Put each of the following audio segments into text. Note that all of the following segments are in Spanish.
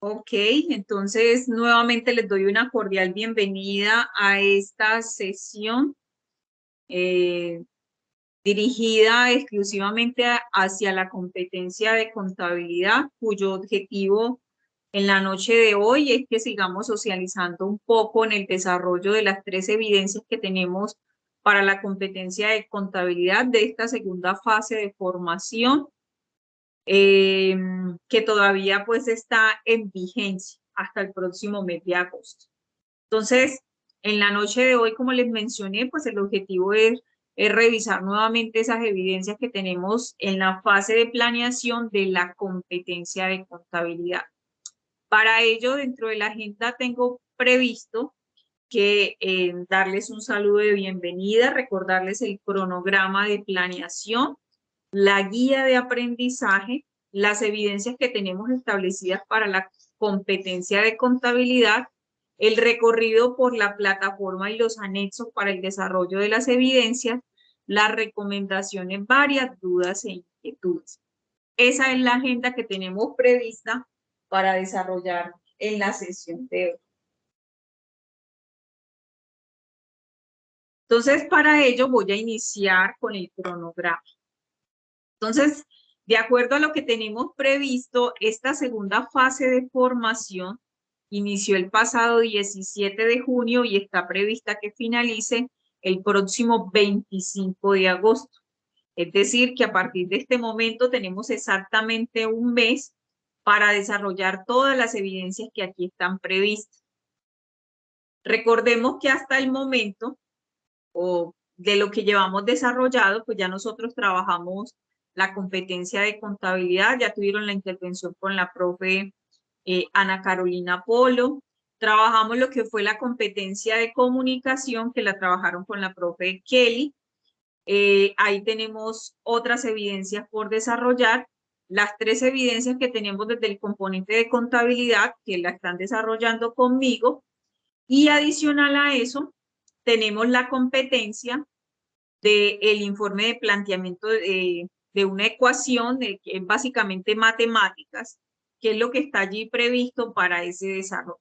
Ok, entonces nuevamente les doy una cordial bienvenida a esta sesión eh, dirigida exclusivamente hacia la competencia de contabilidad, cuyo objetivo en la noche de hoy es que sigamos socializando un poco en el desarrollo de las tres evidencias que tenemos para la competencia de contabilidad de esta segunda fase de formación eh, que todavía pues está en vigencia hasta el próximo mes de agosto. Entonces, en la noche de hoy, como les mencioné, pues el objetivo es revisar nuevamente esas evidencias que tenemos en la fase de planeación de la competencia de contabilidad. Para ello, dentro de la agenda tengo previsto que darles un saludo de bienvenida, recordarles el cronograma de planeación, la guía de aprendizaje, las evidencias que tenemos establecidas para la competencia de contabilidad, el recorrido por la plataforma y los anexos para el desarrollo de las evidencias, las recomendaciones, varias dudas e inquietudes. Esa es la agenda que tenemos prevista para desarrollar en la sesión de hoy. Entonces, para ello voy a iniciar con el cronograma. Entonces, de acuerdo a lo que tenemos previsto, esta segunda fase de formación inició el pasado 17 de junio y está prevista que finalice el próximo 25 de agosto. Es decir, que a partir de este momento tenemos exactamente un mes para desarrollar todas las evidencias que aquí están previstas. Recordemos que hasta el momento o de lo que llevamos desarrollado, pues ya nosotros trabajamos la competencia de contabilidad, ya tuvieron la intervención con la profe Ana Carolina Polo, trabajamos lo que fue la competencia de comunicación, que la trabajaron con la profe Kelly, ahí tenemos otras evidencias por desarrollar, las tres evidencias que tenemos desde el componente de contabilidad, que la están desarrollando conmigo, y adicional a eso, tenemos la competencia del informe de planteamiento de una ecuación, que es básicamente matemáticas, que es lo que está allí previsto para ese desarrollo.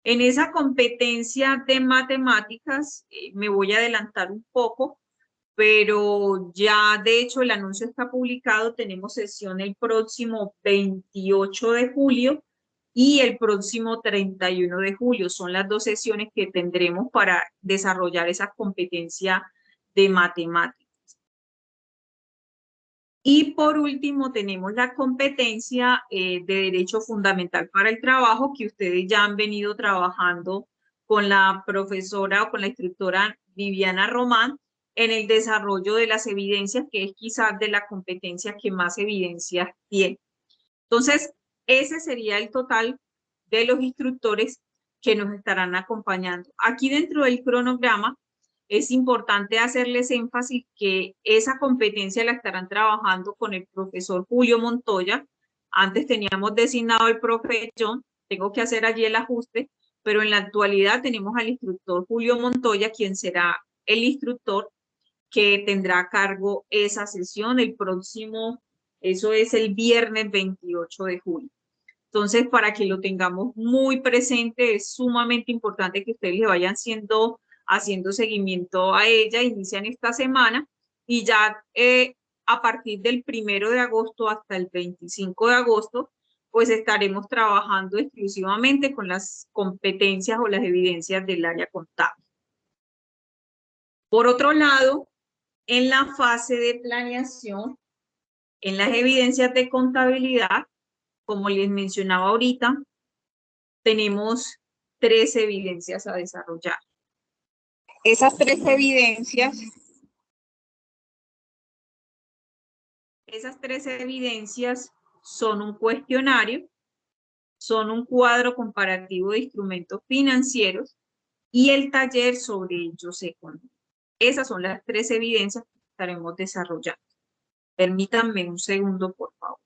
En esa competencia de matemáticas, me voy a adelantar un poco, pero ya de hecho el anuncio está publicado, tenemos sesión el próximo 28 de julio y el próximo 31 de julio. Son las dos sesiones que tendremos para desarrollar esa competencia de matemáticas. Y por último tenemos la competencia de Derecho Fundamental para el Trabajo, que ustedes ya han venido trabajando con la profesora o con la instructora Viviana Román en el desarrollo de las evidencias, que es quizás de la competencia que más evidencias tiene. Entonces, ese sería el total de los instructores que nos estarán acompañando. Aquí dentro del cronograma es importante hacerles énfasis que esa competencia la estarán trabajando con el profesor Julio Montoya. Antes teníamos designado el profe John, tengo que hacer allí el ajuste, pero en la actualidad tenemos al instructor Julio Montoya, quien será el instructor que tendrá a cargo esa sesión el próximo, eso es el viernes 28 de julio. Entonces, para que lo tengamos muy presente, es sumamente importante que ustedes le vayan haciendo seguimiento a ella, inician esta semana y ya a partir del 1 de agosto hasta el 25 de agosto, pues estaremos trabajando exclusivamente con las competencias o las evidencias del área contable. Por otro lado, en la fase de planeación, en las evidencias de contabilidad, como les mencionaba ahorita, tenemos tres evidencias a desarrollar. Esas tres evidencias son un cuestionario, son un cuadro comparativo de instrumentos financieros y el taller sobre hechos económicos. Esas son las tres evidencias que estaremos desarrollando. Permítanme un segundo, por favor.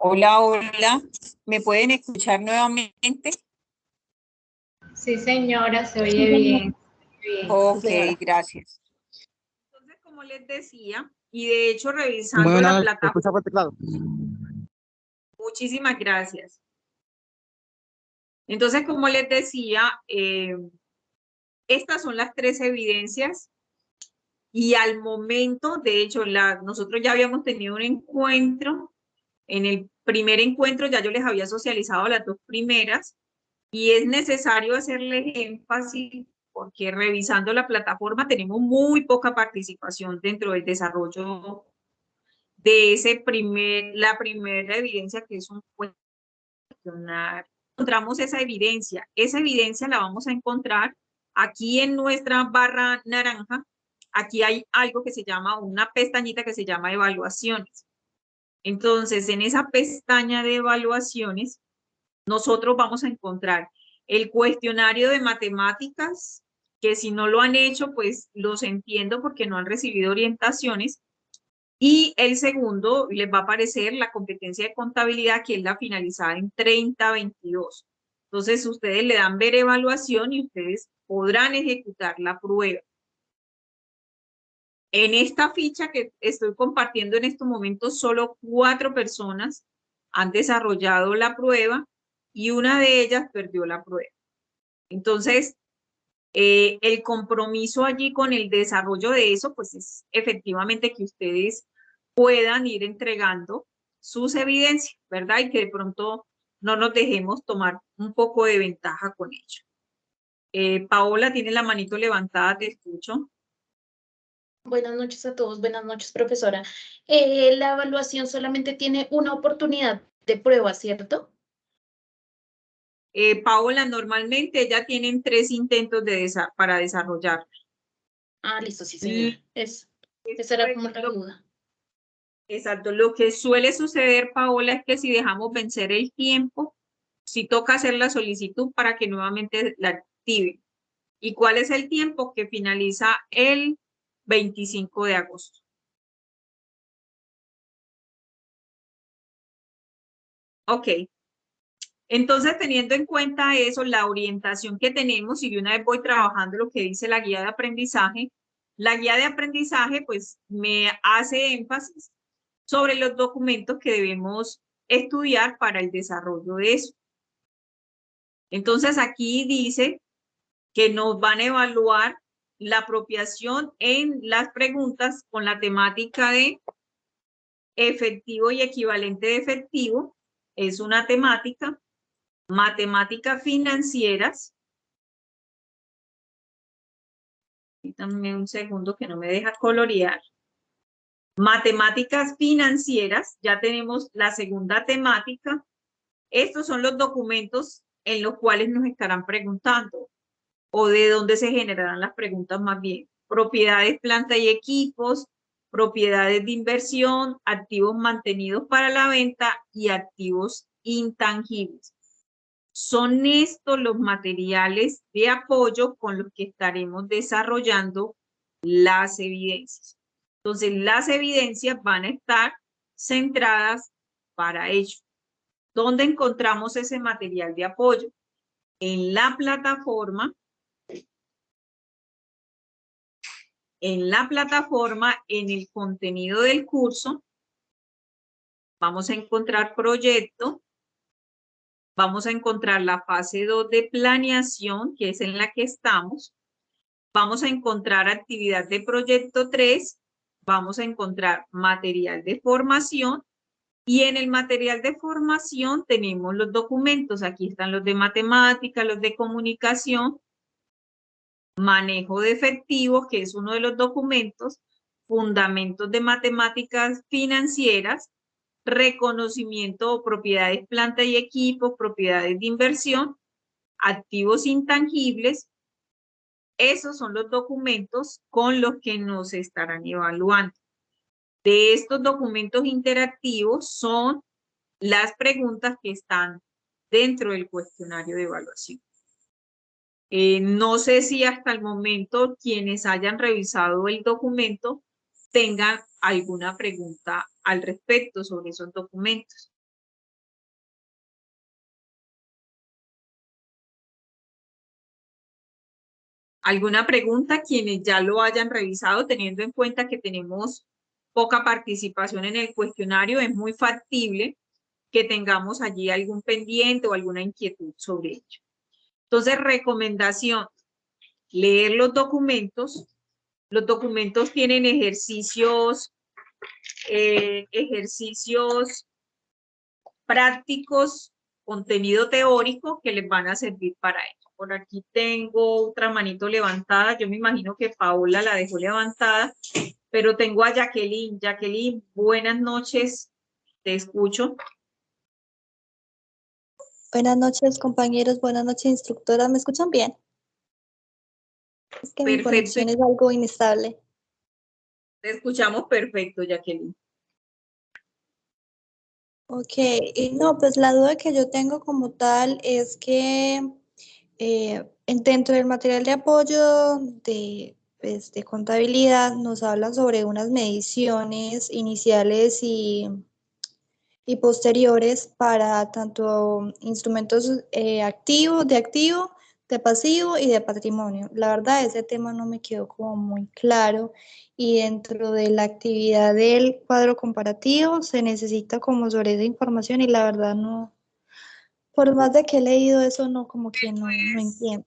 Hola, hola. ¿Me pueden escuchar nuevamente? Sí, señora, se oye bien. Bien, sí, Ok, señora. gracias. Entonces, como les decía, y de hecho Muy revisando la buena, ¿se plataforma, escucha por teclado? muchísimas gracias. Entonces, como les decía, estas son las tres evidencias y al momento, de hecho, nosotros ya habíamos tenido un encuentro. En el primer encuentro ya yo les había socializado las dos primeras y es necesario hacerle énfasis porque revisando la plataforma tenemos muy poca participación dentro del desarrollo de la primera evidencia que es un cuestionario. Encontramos esa evidencia la vamos a encontrar aquí en nuestra barra naranja. Aquí hay algo que se llama, una pestañita que se llama evaluaciones. Entonces, en esa pestaña de evaluaciones, nosotros vamos a encontrar el cuestionario de matemáticas, que si no lo han hecho, pues los entiendo porque no han recibido orientaciones. Y el segundo les va a aparecer la competencia de contabilidad, que es la finalizada en 3022. Entonces, ustedes le dan ver evaluación y ustedes podrán ejecutar la prueba. En esta ficha que estoy compartiendo en estos momentos, solo 4 personas han desarrollado la prueba y una de ellas perdió la prueba. Entonces, el compromiso allí con el desarrollo de eso, pues es efectivamente que ustedes puedan ir entregando sus evidencias, ¿verdad? Y que de pronto no nos dejemos tomar un poco de ventaja con ello. Paola, tiene la manito levantada, te escucho. Buenas noches a todos, buenas noches, profesora. La evaluación solamente tiene una oportunidad de prueba, ¿cierto? Paola, normalmente ya tienen 3 intentos para desarrollar. Ah, listo, sí, señora. Y Esa era pues, como la duda. exacto, lo que suele suceder, Paola, es que si dejamos vencer el tiempo, si toca hacer la solicitud para que nuevamente la active. ¿Y cuál es el tiempo? Que finaliza el 25 de agosto. Ok, entonces teniendo en cuenta eso, la orientación que tenemos, y de una vez voy trabajando lo que dice la guía de aprendizaje pues me hace énfasis sobre los documentos que debemos estudiar para el desarrollo de eso. Entonces aquí dice que nos van a evaluar la apropiación en las preguntas con la temática de efectivo y equivalente de efectivo. Es una temática, matemáticas financieras. Dame un segundo que no me deja colorear. Matemáticas financieras, ya tenemos la segunda temática. Estos son los documentos en los cuales nos estarán preguntando o de dónde se generarán las preguntas más bien. Propiedades, planta y equipos, propiedades de inversión, activos mantenidos para la venta y activos intangibles. Son estos los materiales de apoyo con los que estaremos desarrollando las evidencias. Entonces, las evidencias van a estar centradas para ello. ¿Dónde encontramos ese material de apoyo? En la plataforma. En la plataforma, en el contenido del curso, vamos a encontrar proyecto, vamos a encontrar la fase 2 de planeación, que es en la que estamos, vamos a encontrar actividad de proyecto 3, vamos a encontrar material de formación y en el material de formación tenemos los documentos. Aquí están los de matemática, los de comunicación, manejo de efectivo, que es uno de los documentos, fundamentos de matemáticas financieras, reconocimiento o propiedades planta y equipo, propiedades de inversión, activos intangibles. Esos son los documentos con los que nos estarán evaluando. De estos documentos interactivos son las preguntas que están dentro del cuestionario de evaluación. No sé si hasta el momento quienes hayan revisado el documento tengan alguna pregunta al respecto sobre esos documentos. ¿Alguna pregunta? Quienes ya lo hayan revisado, teniendo en cuenta que tenemos poca participación en el cuestionario, es muy factible que tengamos allí algún pendiente o alguna inquietud sobre ello. Entonces, recomendación, leer los documentos. Los documentos tienen ejercicios prácticos, contenido teórico que les van a servir para ello. Por aquí tengo otra manito levantada. Yo me imagino que Paola la dejó levantada, pero tengo a Jacqueline. Jacqueline, buenas noches. Te escucho. Buenas noches, compañeros. Buenas noches, instructora. ¿Me escuchan bien? Es que mi Perfecto. conexión es algo inestable. Te escuchamos perfecto, Jacqueline. Ok, y no, pues la duda que yo tengo como tal es que dentro del material de apoyo de contabilidad nos hablan sobre unas mediciones iniciales y posteriores para tanto instrumentos activos, de pasivo y de patrimonio. La verdad, ese tema no me quedó como muy claro y dentro de la actividad del cuadro comparativo se necesita como sobre esa información y la verdad no, por más de que he leído eso, no, como que no entiendo.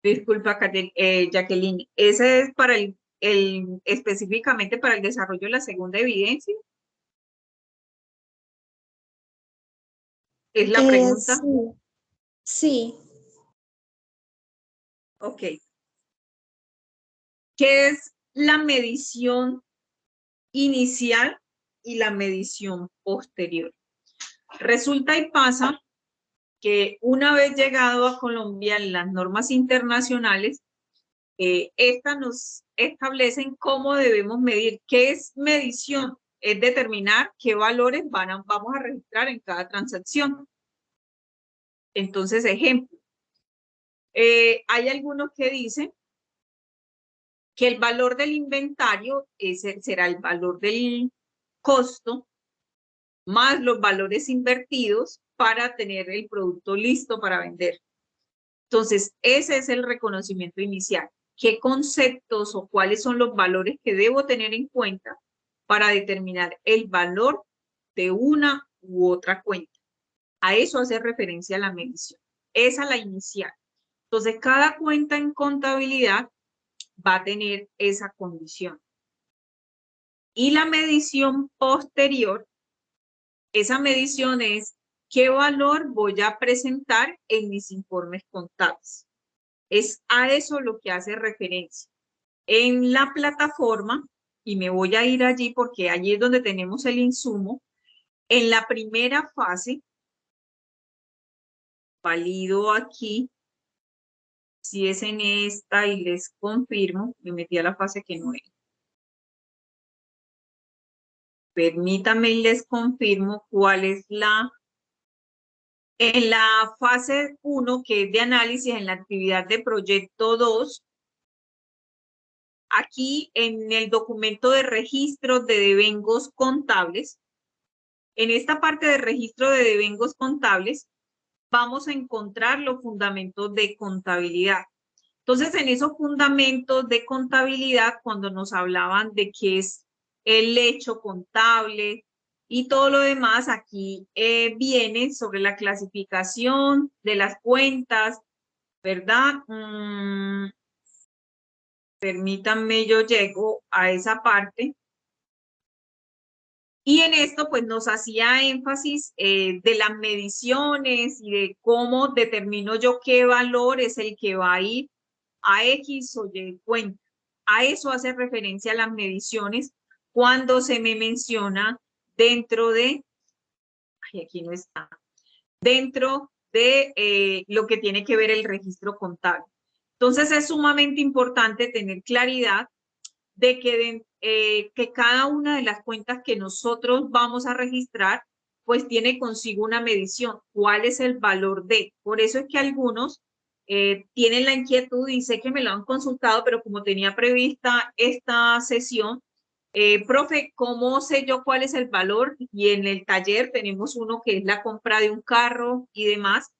Disculpa, Jacqueline. ¿Ese es para específicamente para el desarrollo de la segunda evidencia? ¿Es la pregunta? Sí. Sí. Ok. ¿Qué es la medición inicial y la medición posterior? Resulta y pasa que una vez llegado a Colombia en las normas internacionales, estas nos establecen cómo debemos medir. ¿Qué es medición? Es determinar qué valores vamos a registrar en cada transacción. Entonces, ejemplo, hay algunos que dicen que el valor del inventario será el valor del costo más los valores invertidos para tener el producto listo para vender. Entonces, ese es el reconocimiento inicial. ¿Qué conceptos o cuáles son los valores que debo tener en cuenta para determinar el valor de una u otra cuenta? A eso hace referencia la medición. Esa es la inicial. Entonces, cada cuenta en contabilidad va a tener esa condición. Y la medición posterior, esa medición es qué valor voy a presentar en mis informes contables. Es a eso lo que hace referencia. En la plataforma, y me voy a ir allí porque allí es donde tenemos el insumo, en la primera fase, valido aquí, si es en esta y les confirmo, me metí a la fase que no era. Permítanme y les confirmo cuál es en la fase 1, que es de análisis, en la actividad de proyecto 2, aquí en el documento de registro de devengos contables, en esta parte de registro de devengos contables, vamos a encontrar los fundamentos de contabilidad. Entonces, en esos fundamentos de contabilidad, cuando nos hablaban de qué es el hecho contable y todo lo demás, aquí viene sobre la clasificación de las cuentas, ¿verdad? Permítanme, yo llego a esa parte. Y en esto, pues, nos hacía énfasis de las mediciones y de cómo determino yo qué valor es el que va a ir a X o Y cuenta. A eso hace referencia las mediciones cuando se me menciona dentro de, ay, aquí no está, dentro de lo que tiene que ver el registro contable. Entonces, es sumamente importante tener claridad de que cada una de las cuentas que nosotros vamos a registrar, pues tiene consigo una medición. ¿Cuál es el valor de? Por eso es que algunos tienen la inquietud y sé que me lo han consultado, pero como tenía prevista esta sesión, profe, ¿cómo sé yo cuál es el valor? Y en el taller tenemos uno que es la compra de un carro y demás.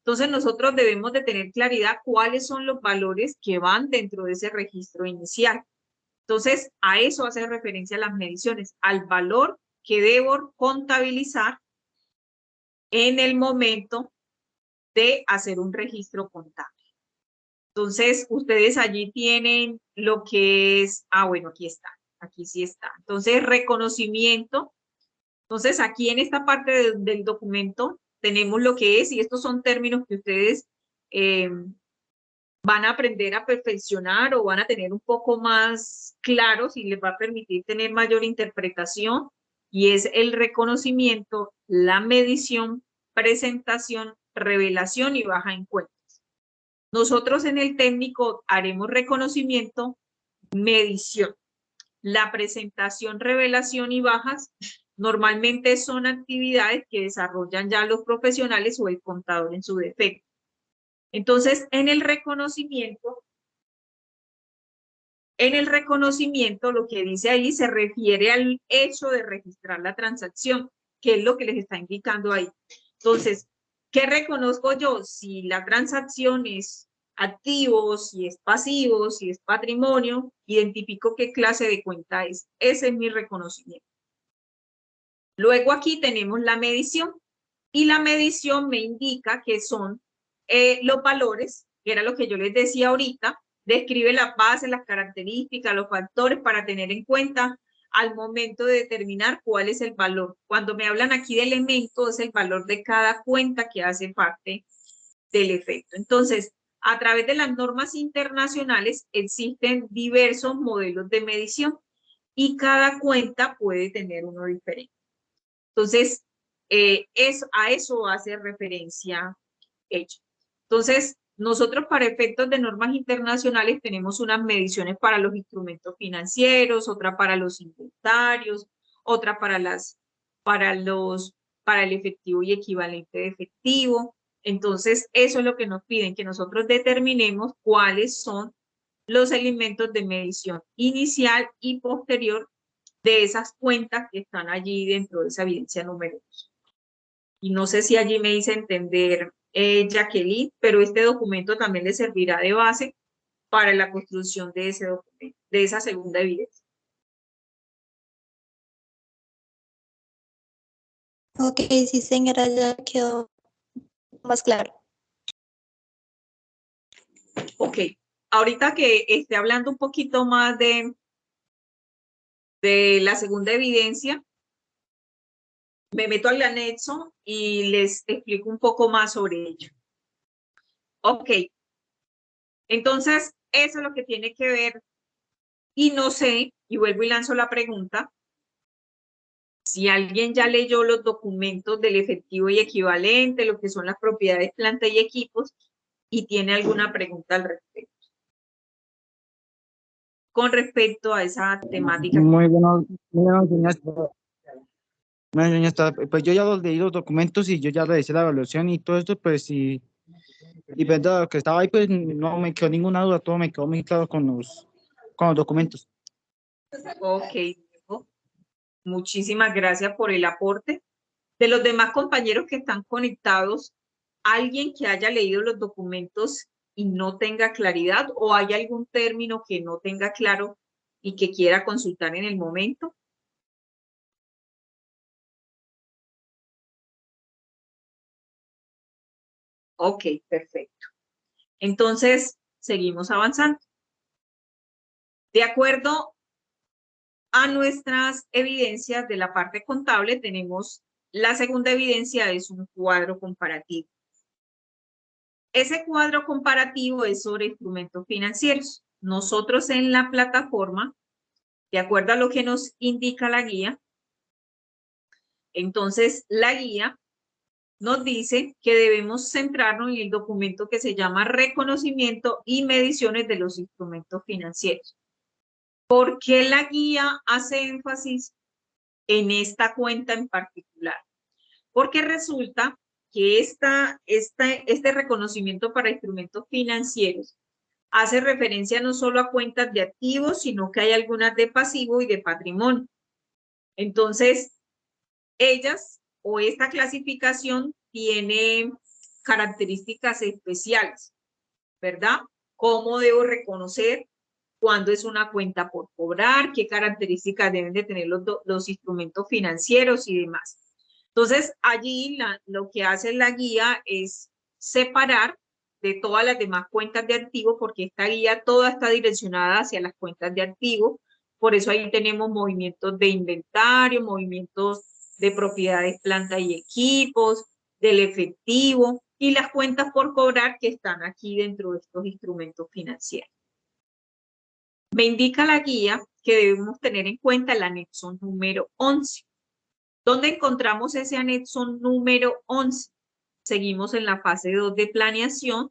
Entonces nosotros debemos de tener claridad cuáles son los valores que van dentro de ese registro inicial. Entonces a eso hace referencia las mediciones, al valor que debo contabilizar en el momento de hacer un registro contable. Entonces, ustedes allí tienen lo que es, bueno, aquí está, aquí sí está. Entonces, reconocimiento. Entonces, aquí en esta parte del documento tenemos lo que es, y estos son términos que ustedes van a aprender a perfeccionar o van a tener un poco más claros y les va a permitir tener mayor interpretación, y es el reconocimiento, la medición, presentación, revelación y baja en cuentas. Nosotros en el técnico haremos reconocimiento, medición. La presentación, revelación y bajas normalmente son actividades que desarrollan ya los profesionales o el contador en su defecto. Entonces, en el reconocimiento lo que dice ahí se refiere al hecho de registrar la transacción, que es lo que les está indicando ahí. Entonces, ¿qué reconozco yo? Si la transacción es activo, si es pasivo, si es patrimonio, identifico qué clase de cuenta es. Ese es mi reconocimiento. Luego aquí tenemos la medición, y la medición me indica que son los valores, que era lo que yo les decía ahorita, describe las bases, las características, los factores para tener en cuenta al momento de determinar cuál es el valor. Cuando me hablan aquí de elemento, es el valor de cada cuenta que hace parte del efecto. Entonces, a través de las normas internacionales existen diversos modelos de medición y cada cuenta puede tener uno diferente. Entonces, a eso hace referencia hecho. Entonces, nosotros para efectos de normas internacionales tenemos unas mediciones para los instrumentos financieros, otra para los inventarios, otra para el efectivo y equivalente de efectivo. Entonces, eso es lo que nos piden, que nosotros determinemos cuáles son los elementos de medición inicial y posterior de esas cuentas que están allí dentro de esa evidencia número 2. Y no sé si allí me hice entender, Jacqueline, pero este documento también le servirá de base para la construcción de ese documento, de esa segunda evidencia. Ok, sí, señora, ya quedó más claro. Ok, ahorita que esté hablando un poquito más de la segunda evidencia, me meto al anexo y les explico un poco más sobre ello. Ok, entonces eso es lo que tiene que ver, y no sé, y vuelvo y lanzo la pregunta, si alguien ya leyó los documentos del efectivo y equivalente, lo que son las propiedades, planta y equipos, y tiene alguna pregunta al respecto. Con respecto a esa temática. Muy bueno, señora. Bueno, señora, pues yo ya los leí los documentos y yo ya realicé la evaluación y todo esto, pues y pues de lo que estaba ahí, pues no me quedó ninguna duda, todo me quedó muy claro con los documentos. Ok, muchísimas gracias por el aporte. De los demás compañeros que están conectados, ¿alguien que haya leído los documentos y no tenga claridad, o hay algún término que no tenga claro y que quiera consultar en el momento? Ok, perfecto. Entonces, seguimos avanzando. De acuerdo a nuestras evidencias de la parte contable, tenemos la segunda evidencia, es un cuadro comparativo. Ese cuadro comparativo es sobre instrumentos financieros. Nosotros en la plataforma, de acuerdo a lo que nos indica la guía, entonces la guía nos dice que debemos centrarnos en el documento que se llama Reconocimiento y Mediciones de los Instrumentos Financieros. ¿Por qué la guía hace énfasis en esta cuenta en particular? Porque resulta que este reconocimiento para instrumentos financieros hace referencia no solo a cuentas de activos, sino que hay algunas de pasivo y de patrimonio. Entonces, ellas o esta clasificación tiene características especiales, ¿verdad? ¿Cómo debo reconocer cuándo es una cuenta por cobrar? ¿Qué características deben de tener los instrumentos financieros y demás? Entonces, allí lo que hace la guía es separar de todas las demás cuentas de activo, porque esta guía toda está direccionada hacia las cuentas de activo. Por eso ahí tenemos movimientos de inventario, movimientos de propiedades, planta y equipos, del efectivo y las cuentas por cobrar que están aquí dentro de estos instrumentos financieros. Me indica la guía que debemos tener en cuenta el anexo número 11. ¿Dónde encontramos ese anexo número 11? Seguimos en la fase 2 de planeación.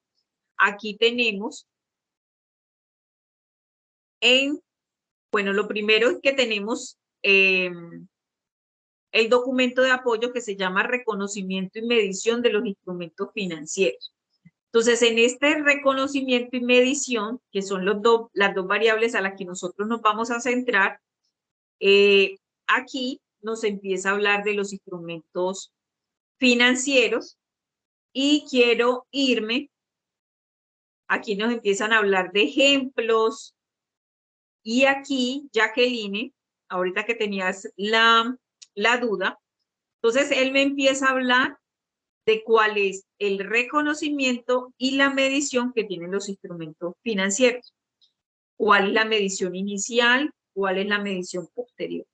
Aquí tenemos bueno, lo primero es que tenemos el documento de apoyo que se llama reconocimiento y medición de los instrumentos financieros. Entonces, en este reconocimiento y medición, que son las dos variables a las que nosotros nos vamos a centrar, aquí nos empieza a hablar de los instrumentos financieros y quiero irme, aquí nos empiezan a hablar de ejemplos y aquí, Jacqueline, ahorita que tenías la duda, entonces él me empieza a hablar de cuál es el reconocimiento y la medición que tienen los instrumentos financieros. ¿Cuál es la medición inicial? ¿Cuál es la medición posterior?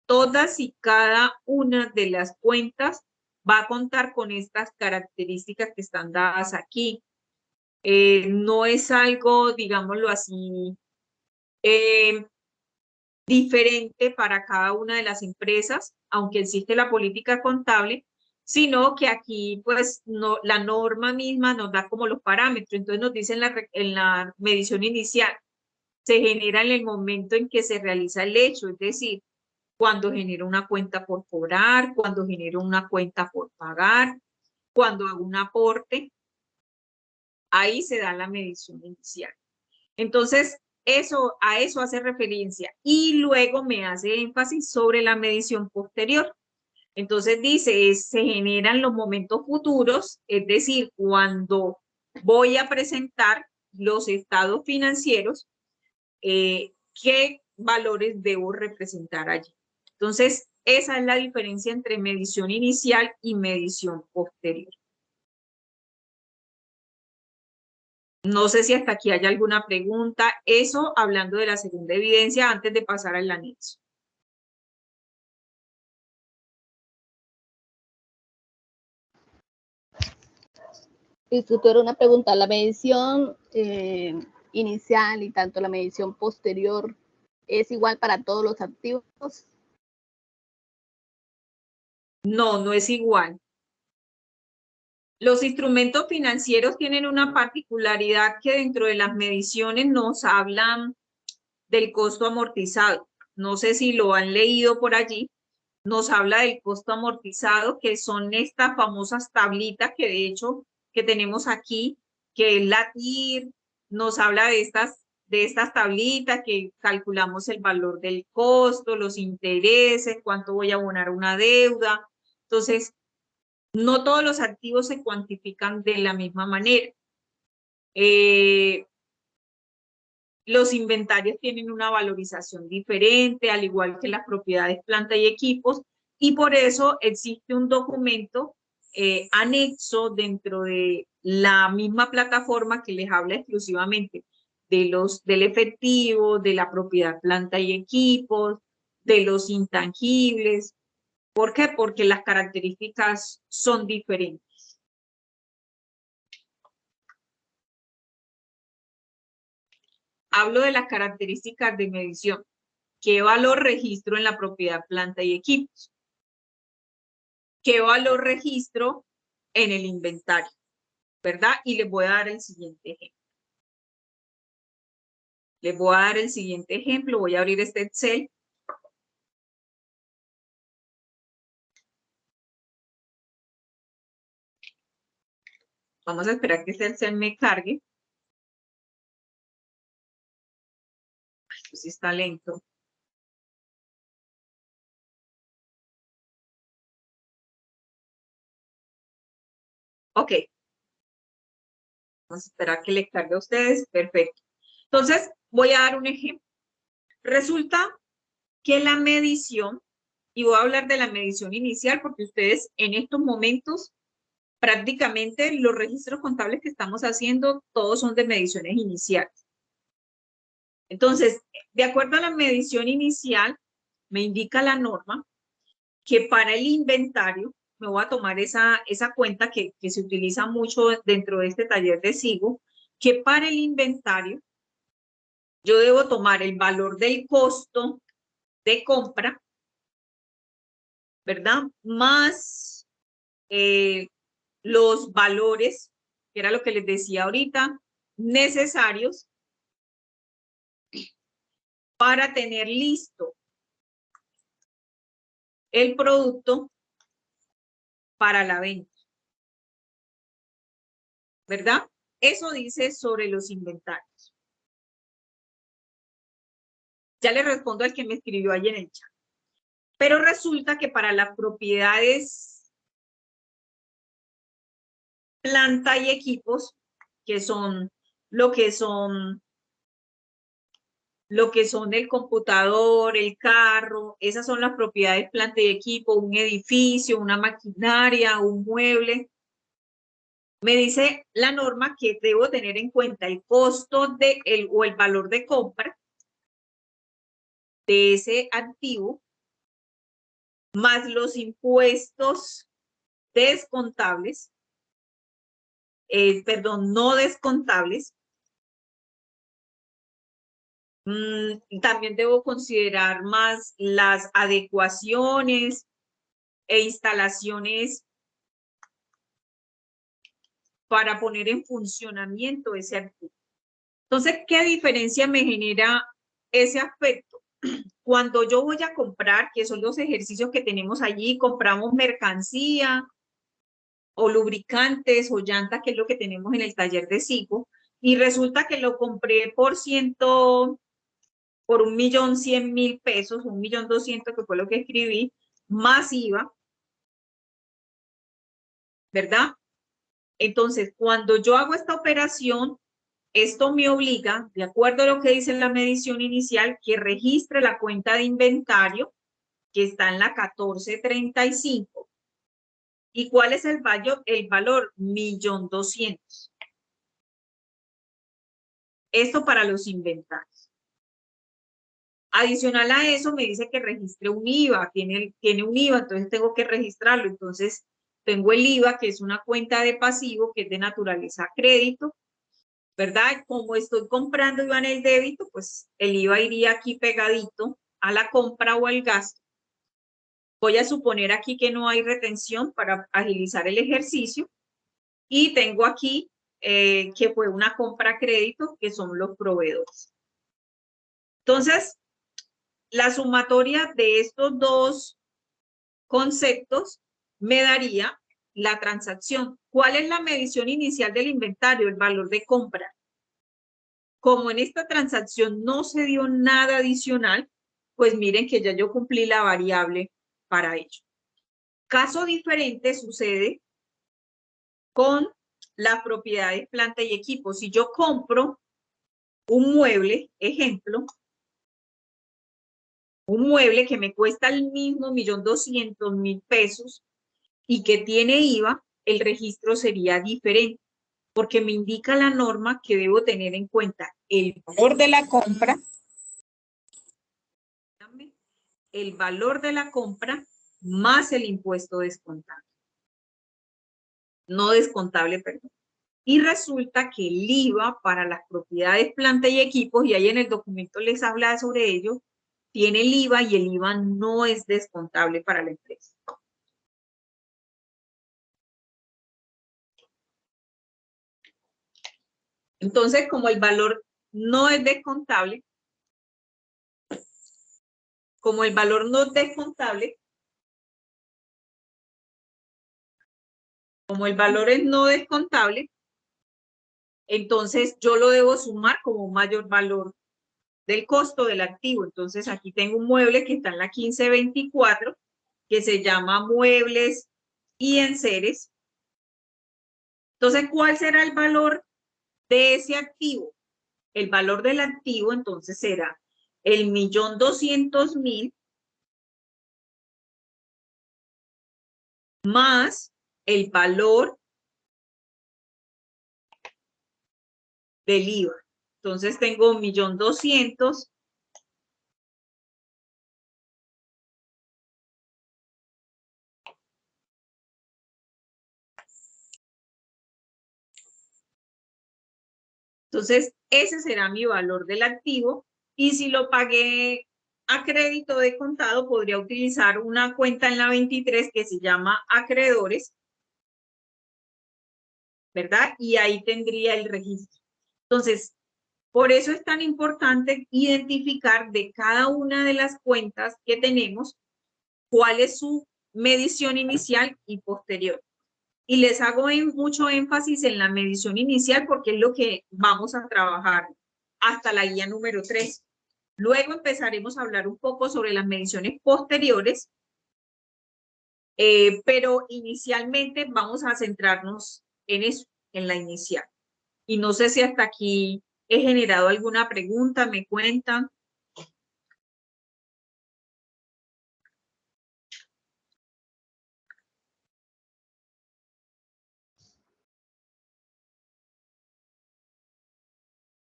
Todas y cada una de las cuentas va a contar con estas características que están dadas aquí. No es algo, digámoslo así, diferente para cada una de las empresas, aunque existe la política contable, sino que aquí pues no, la norma misma nos da como los parámetros. Entonces nos dice en la medición inicial, se genera en el momento en que se realiza el hecho, es decir, cuando genero una cuenta por cobrar, cuando genero una cuenta por pagar, cuando hago un aporte, ahí se da la medición inicial. Entonces, a eso hace referencia y luego me hace énfasis sobre la medición posterior. Entonces dice, se generan los momentos futuros, es decir, cuando voy a presentar los estados financieros, ¿qué valores debo representar allí? Entonces, esa es la diferencia entre medición inicial y medición posterior. No sé si hasta aquí hay alguna pregunta. Eso hablando de la segunda evidencia antes de pasar al anexo. Instructora, una pregunta. ¿La medición inicial y tanto la medición posterior es igual para todos los activos? No, no es igual. Los instrumentos financieros tienen una particularidad que dentro de las mediciones nos hablan del costo amortizado. No sé si lo han leído por allí. Nos habla del costo amortizado, que son estas famosas tablitas que de hecho que tenemos aquí, que es la TIR, nos habla de estas tablitas que calculamos el valor del costo, los intereses, cuánto voy a abonar una deuda. Entonces, no todos los activos se cuantifican de la misma manera. Los inventarios tienen una valorización diferente, al igual que las propiedades, planta y equipos, y por eso existe un documento anexo dentro de la misma plataforma que les habla exclusivamente del efectivo, de la propiedad, planta y equipos, de los intangibles. ¿Por qué? Porque las características son diferentes. Hablo de las características de medición. ¿Qué valor registro en la propiedad, planta y equipos? ¿Qué valor registro en el inventario? ¿Verdad? Y les voy a dar el siguiente ejemplo. Les voy a dar el siguiente ejemplo. Voy a abrir este Excel. Vamos a esperar que este Excel me cargue. Esto sí está lento. Ok. Vamos a esperar que le cargue a ustedes. Perfecto. Entonces, voy a dar un ejemplo. Resulta que la medición, y voy a hablar de la medición inicial porque ustedes en estos momentos prácticamente los registros contables que estamos haciendo todos son de mediciones iniciales. Entonces, de acuerdo a la medición inicial, me indica la norma que para el inventario, me voy a tomar esa cuenta que se utiliza mucho dentro de este taller de SIGO, que para el inventario yo debo tomar el valor del costo de compra, ¿verdad? Más los valores, que era lo que les decía ahorita, necesarios para tener listo el producto para la venta, ¿verdad? Eso dice sobre los inventarios. Ya le respondo al que me escribió ahí en el chat. Pero resulta que para las propiedades planta y equipos, que son lo que son el computador, el carro, esas son las propiedades planta y equipo, un edificio, una maquinaria, un mueble. Me dice la norma que debo tener en cuenta el costo o el valor de compra de ese activo, más los impuestos descontables, no descontables. También debo considerar más las adecuaciones e instalaciones para poner en funcionamiento ese activo. Entonces, ¿qué diferencia me genera ese aspecto? Cuando yo voy a comprar, que son los ejercicios que tenemos allí, compramos mercancía o lubricantes o llantas, que es lo que tenemos en el taller de SIGO, y resulta que lo compré por 1.100.000 pesos, 1.200.000, que fue lo que escribí, más IVA, ¿verdad? Entonces, cuando yo hago esta operación, esto me obliga, de acuerdo a lo que dice la medición inicial, que registre la cuenta de inventario, que está en la 1435. ¿Y cuál es el valor? El valor 1.200.000. Esto para los inventarios. Adicional a eso, me dice que registre un IVA, tiene un IVA, entonces tengo que registrarlo. Entonces, tengo el IVA, que es una cuenta de pasivo, que es de naturaleza crédito, ¿verdad? Como estoy comprando IVA en el débito, pues el IVA iría aquí pegadito a la compra o al gasto. Voy a suponer aquí que no hay retención para agilizar el ejercicio. Y tengo aquí que fue una compra a crédito, que son los proveedores. Entonces, la sumatoria de estos dos conceptos me daría la transacción. ¿Cuál es la medición inicial del inventario? El valor de compra. Como en esta transacción no se dio nada adicional, pues miren que ya yo cumplí la variable para ello. Caso diferente sucede con las propiedades planta y equipo. Si yo compro un mueble, ejemplo, un mueble que me cuesta el mismo 1.200.000 pesos y que tiene IVA, el registro sería diferente, porque me indica la norma que debo tener en cuenta el valor de la compra, más el impuesto descontable. No descontable, perdón. Y resulta que el IVA para las propiedades planta y equipos, y ahí en el documento les habla sobre ello, tiene el IVA y el IVA no es descontable para la empresa. Entonces, como el valor no es descontable, como el valor no es descontable, como el valor es no descontable, entonces yo lo debo sumar como un mayor valor del costo del activo. Entonces aquí tengo un mueble que está en la 1524, que se llama Muebles y Enseres, Entonces, ¿cuál será el valor de ese activo? El valor del activo, entonces, será el 1.200.000 más el valor del IVA. Entonces, tengo 1.200.000 Entonces, ese será mi valor del activo y si lo pagué a crédito de contado, podría utilizar una cuenta en la 23 que se llama acreedores, ¿verdad? Y ahí tendría el registro. Entonces, por eso es tan importante identificar de cada una de las cuentas que tenemos cuál es su medición inicial y posterior. Y les hago mucho énfasis en la medición inicial porque es lo que vamos a trabajar hasta la guía número 3. Luego empezaremos a hablar un poco sobre las mediciones posteriores, pero inicialmente vamos a centrarnos en eso, en la inicial. Y no sé si hasta aquí he generado alguna pregunta, me cuentan.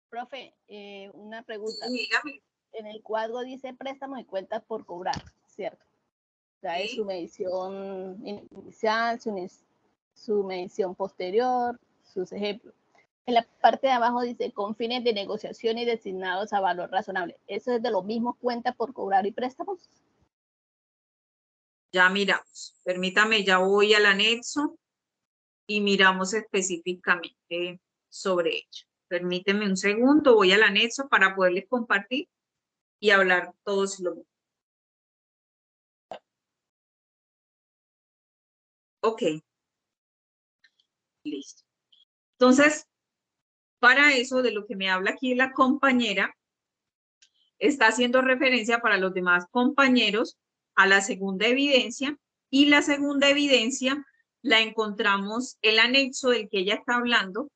Profe, una pregunta. Dígame. En el cuadro dice préstamos y cuentas por cobrar, ¿cierto? O sea, es su medición inicial, su medición posterior, sus ejemplos. En la parte de abajo dice con fines de negociación y destinados a valor razonable. ¿Eso es de los mismos cuentas por cobrar y préstamos? Ya miramos. Permítame, ya voy al anexo y miramos específicamente sobre ello. Permíteme un segundo, voy al anexo para poderles compartir y hablar todos lo mismo. Ok. Listo. Entonces, para eso de lo que me habla aquí la compañera, está haciendo referencia para los demás compañeros a la segunda evidencia y la segunda evidencia la encontramos, el anexo del que ella está hablando,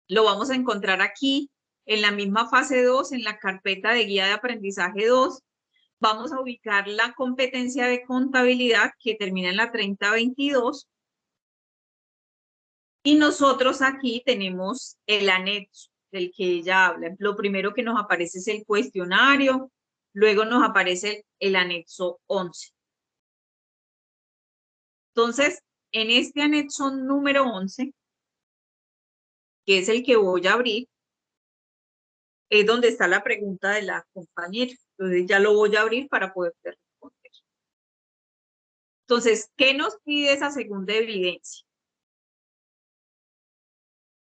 lo vamos a encontrar aquí en la misma fase 2, en la carpeta de guía de aprendizaje 2. Vamos a ubicar la competencia de contabilidad que termina en la 3022. Y nosotros aquí tenemos el anexo del que ella habla. Lo primero que nos aparece es el cuestionario, luego nos aparece el anexo 11. Entonces, en este anexo número 11, que es el que voy a abrir, es donde está la pregunta de la compañera. Entonces, ya lo voy a abrir para poder responder. Entonces, ¿qué nos pide esa segunda evidencia?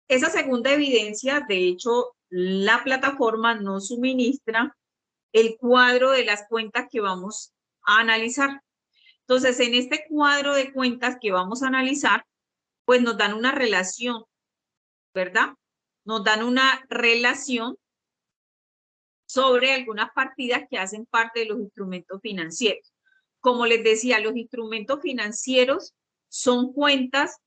Esa segunda evidencia, de hecho, la plataforma nos suministra el cuadro de las cuentas que vamos a analizar. Entonces, en este cuadro de cuentas que vamos a analizar, pues nos dan una relación, ¿verdad? Nos dan una relación sobre algunas partidas que hacen parte de los instrumentos financieros. Como les decía, los instrumentos financieros son cuentas,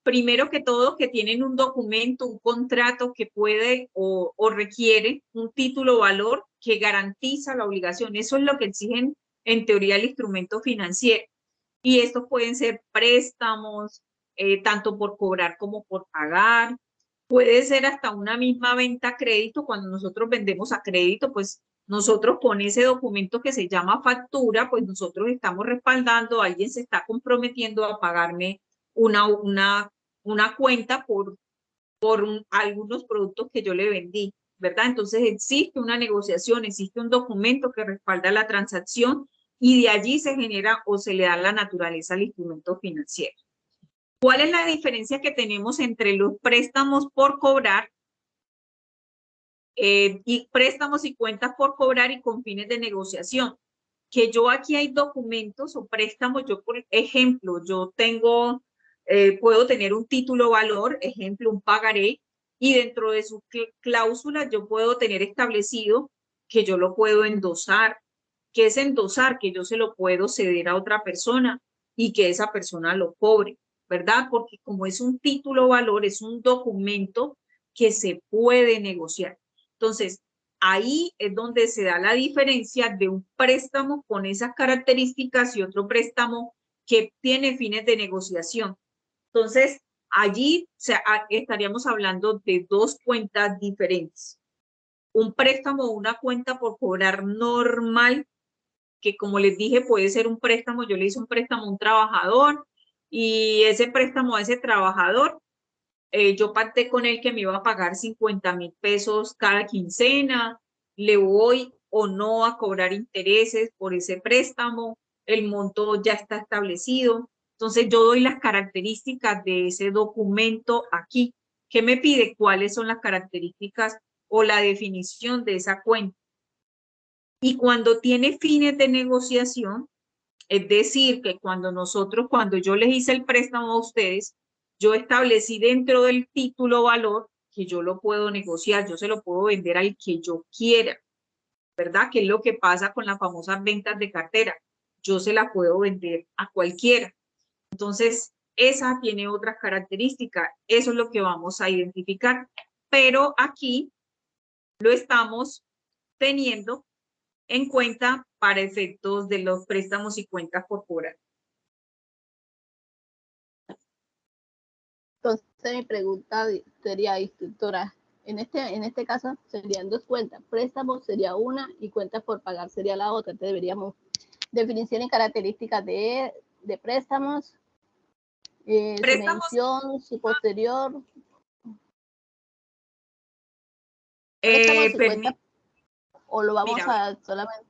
primero que todo, que tienen un documento, un contrato que puede o requiere un título valor que garantiza la obligación. Eso es lo que exigen en teoría el instrumento financiero. Y estos pueden ser préstamos, tanto por cobrar como por pagar. Puede ser hasta una misma venta a crédito. Cuando nosotros vendemos a crédito, pues nosotros con ese documento que se llama factura, pues nosotros estamos respaldando, alguien se está comprometiendo a pagarme una cuenta por algunos productos que yo le vendí, ¿verdad? Entonces existe una negociación, existe un documento que respalda la transacción y de allí se genera o se le da la naturaleza al instrumento financiero. ¿Cuál es la diferencia que tenemos entre los préstamos por cobrar y préstamos y cuentas por cobrar y con fines de negociación? Que yo aquí hay documentos o préstamos, yo por ejemplo, yo tengo, puedo tener un título valor, ejemplo, un pagaré, y dentro de su cláusula yo puedo tener establecido que yo lo puedo endosar. ¿Qué es endosar? Que yo se lo puedo ceder a otra persona y que esa persona lo cobre. ¿verdad? Porque como es un título valor, es un documento que se puede negociar. Entonces, ahí es donde se da la diferencia de un préstamo con esas características y otro préstamo que tiene fines de negociación. Entonces, allí estaríamos hablando de dos cuentas diferentes. Un préstamo o una cuenta por cobrar normal, que como les dije puede ser un préstamo, yo le hice un préstamo a un trabajador y ese préstamo a ese trabajador, yo pacté con él que me iba a pagar 50,000 pesos cada quincena, le voy o no a cobrar intereses por ese préstamo, el monto ya está establecido. Entonces yo doy las características de ese documento aquí. ¿Qué me pide? ¿Cuáles son las características o la definición de esa cuenta? Y cuando tiene fines de negociación, es decir, que cuando yo les hice el préstamo a ustedes, yo establecí dentro del título valor que yo lo puedo negociar, yo se lo puedo vender al que yo quiera, ¿verdad? Que es lo que pasa con las famosas ventas de cartera. Yo se la puedo vender a cualquiera. Entonces, esa tiene otras características. Eso es lo que vamos a identificar. Pero aquí lo estamos teniendo en cuenta para efectos de los préstamos y cuentas por cobrar. Entonces mi pregunta sería, instructora, en este caso serían dos cuentas, préstamos sería una y cuentas por pagar sería la otra. Entonces deberíamos definición y características de préstamos, su mención, su posterior. Préstamos y cuentas, o lo vamos a solamente.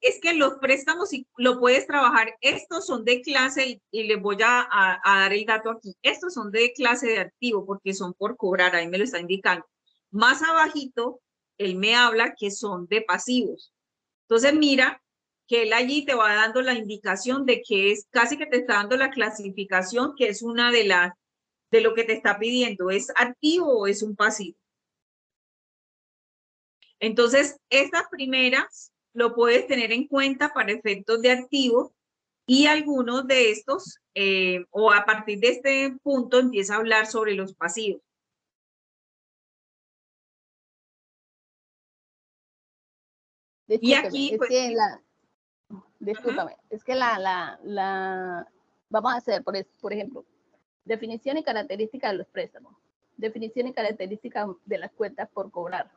Es que los préstamos lo puedes trabajar, estos son de clase y les voy a dar el dato aquí, estos son de clase de activo porque son por cobrar, ahí me lo está indicando. Más abajito, él me habla que son de pasivos. Entonces mira que él allí te va dando la indicación de que es casi que te está dando la clasificación, que es una de lo que te está pidiendo, ¿es activo o es un pasivo? Entonces, estas primeras lo puedes tener en cuenta para efectos de activo y algunos de estos, o a partir de este punto, empieza a hablar sobre los pasivos. Y aquí, pues, discúlpame, es que vamos a hacer, por ejemplo, definición y características de los préstamos, definición y características de las cuentas por cobrar.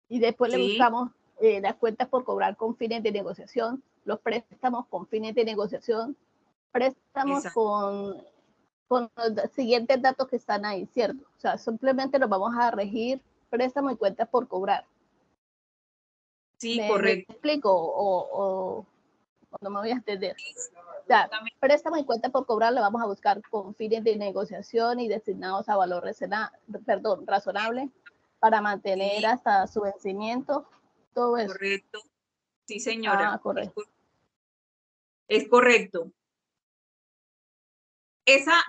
Y después le buscamos las cuentas por cobrar con fines de negociación, los préstamos con fines de negociación, préstamos con los siguientes datos que están ahí, ¿cierto? O sea, simplemente nos vamos a regir préstamos y cuentas por cobrar. Sí, correcto. ¿Me explico o no me voy a entender? O sea, préstamo y cuenta por cobrar le vamos a buscar con fines de negociación y destinados a valor razonable para mantener hasta su vencimiento, todo eso. Correcto. Sí, señora. Ah, correcto. Es correcto. Esa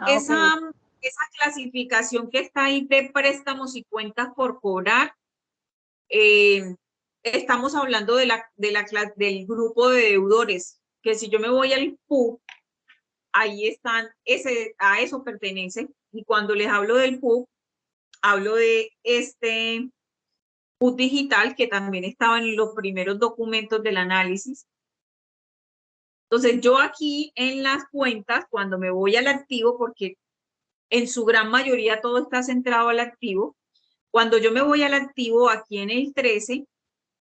clasificación que está ahí de préstamos y cuentas por cobrar, estamos hablando del grupo de deudores, que si yo me voy al PUB, ahí están, a eso pertenece, y cuando les hablo del PUB, hablo de este PUB digital que también estaba en los primeros documentos del análisis. Entonces yo aquí en las cuentas, cuando me voy al activo, porque en su gran mayoría todo está centrado al activo, cuando yo me voy al activo aquí en el 13,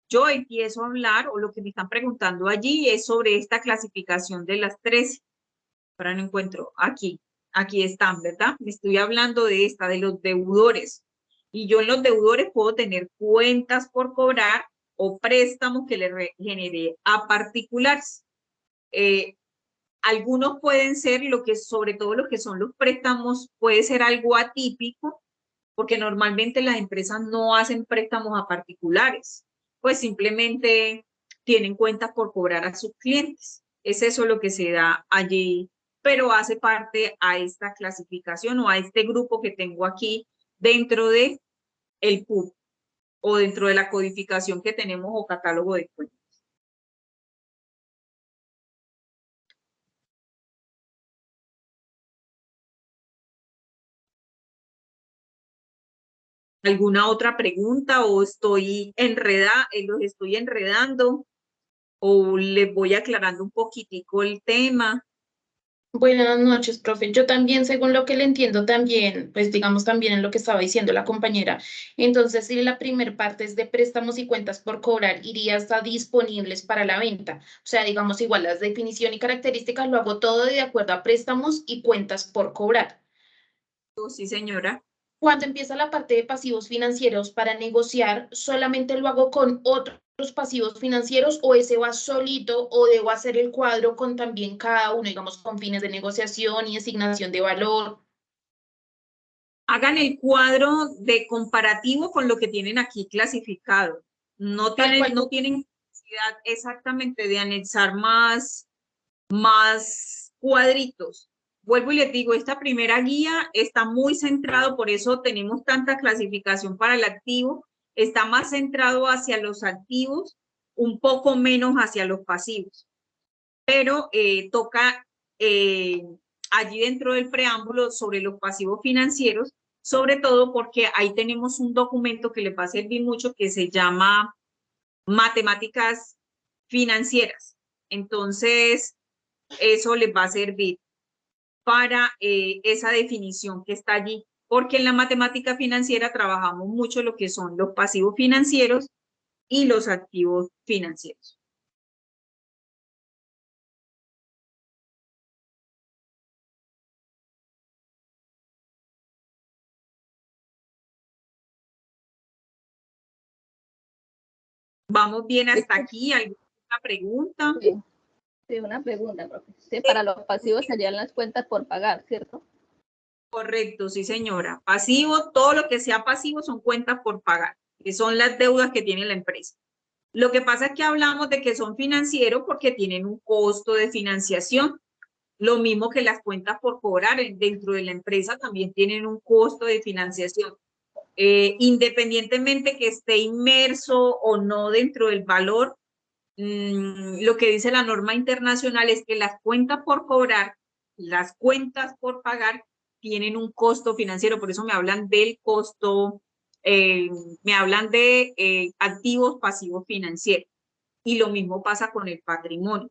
yo empiezo a hablar, o lo que me están preguntando allí es sobre esta clasificación de las 13. Ahora no encuentro, aquí están, ¿verdad? Me estoy hablando de esta, de los deudores. Y yo en los deudores puedo tener cuentas por cobrar o préstamos que le generé a particulares. Algunos pueden ser sobre todo lo que son los préstamos, puede ser algo atípico, porque normalmente las empresas no hacen préstamos a particulares, pues simplemente tienen cuentas por cobrar a sus clientes. Es eso lo que se da allí, pero hace parte a esta clasificación o a este grupo que tengo aquí dentro de el PUB o dentro de la codificación que tenemos o catálogo de cuentas. ¿Alguna otra pregunta o estoy los estoy enredando o les voy aclarando un poquitico el tema? Buenas noches, profe. Yo también, según lo que le entiendo también, pues digamos también en lo que estaba diciendo la compañera. Entonces, si la primer parte es de préstamos y cuentas por cobrar, iría hasta disponibles para la venta. O sea, digamos igual las definición y características lo hago todo de acuerdo a préstamos y cuentas por cobrar. Sí, señora. Cuando empieza la parte de pasivos financieros para negociar, ¿solamente lo hago con otros pasivos financieros o ese va solito o debo hacer el cuadro con también cada uno, digamos, con fines de negociación y asignación de valor? Hagan el cuadro de comparativo con lo que tienen aquí clasificado. No Tal tienen, cual. no tienen necesidad exactamente de anexar más cuadritos. Vuelvo y les digo, esta primera guía está muy centrado, por eso tenemos tanta clasificación para el activo, está más centrado hacia los activos, un poco menos hacia los pasivos. Pero toca allí dentro del preámbulo sobre los pasivos financieros, sobre todo porque ahí tenemos un documento que les va a servir mucho que se llama Matemáticas Financieras. Entonces, eso les va a servir para esa definición que está allí, porque en la matemática financiera trabajamos mucho lo que son los pasivos financieros y los activos financieros. ¿Vamos bien hasta aquí? ¿Alguna pregunta? Sí, sí, una pregunta, profe. Sí, para los pasivos serían las cuentas por pagar, ¿cierto? Correcto, sí, señora. Pasivo, todo lo que sea pasivo son cuentas por pagar, que son las deudas que tiene la empresa. Lo que pasa es que hablamos de que son financieros porque tienen un costo de financiación. Lo mismo que las cuentas por cobrar dentro de la empresa también tienen un costo de financiación. Independientemente que esté inmerso o no dentro del valor, lo que dice la norma internacional es que las cuentas por cobrar, las cuentas por pagar, tienen un costo financiero, por eso me hablan del costo, me hablan de activos pasivos financieros. Y lo mismo pasa con el patrimonio.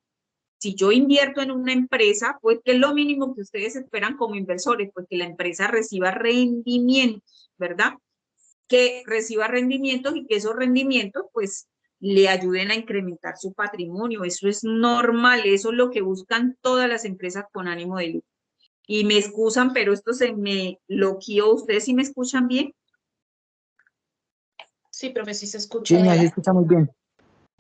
Si yo invierto en una empresa, pues ¿qué es lo mínimo que ustedes esperan como inversores? Pues que la empresa reciba rendimientos, ¿verdad? Que reciba rendimientos y que esos rendimientos, pues, le ayuden a incrementar su patrimonio. Eso es normal, eso es lo que buscan todas las empresas con ánimo de lucro. Y me excusan, pero esto se me bloqueó. ¿Ustedes sí me escuchan bien? Sí, profe, sí se escucha. Sí, me escucha muy bien.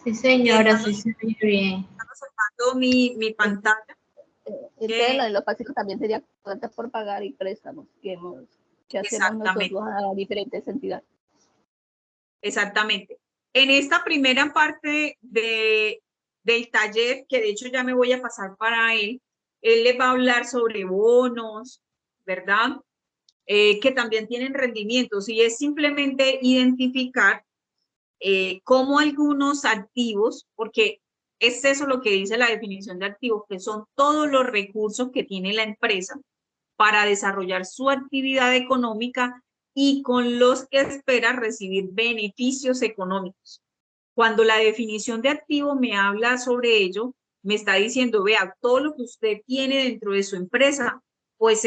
Sí, señora, sí se oye bien. Estamos sacando mi pantalla. Entonces, lo de los pasivos también sería cuentas por pagar y préstamos que hacemos Exactamente. nosotros a diferentes entidades. Exactamente. En esta primera parte del taller, que de hecho ya me voy a pasar para él les va a hablar sobre bonos, ¿verdad? Que también tienen rendimientos y es simplemente identificar cómo algunos activos, porque es eso lo que dice la definición de activos, que son todos los recursos que tiene la empresa para desarrollar su actividad económica y con los que espera recibir beneficios económicos. Cuando la definición de activo me habla sobre ello, me está diciendo, vea, todo lo que usted tiene dentro de su empresa, pues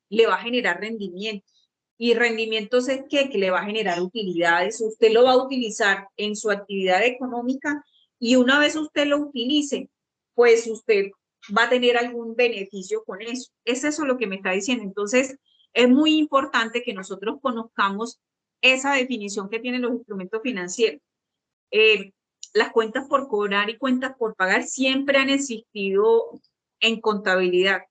le va a generar rendimientos. Y rendimientos es que le va a generar utilidades. Usted lo va a utilizar en su actividad económica y una vez usted lo utilice, pues usted va a tener algún beneficio con eso. Es eso lo que me está diciendo. Entonces, es muy importante que nosotros conozcamos esa definición que tienen los instrumentos financieros. Las cuentas por cobrar y cuentas por pagar siempre han existido en contabilidad,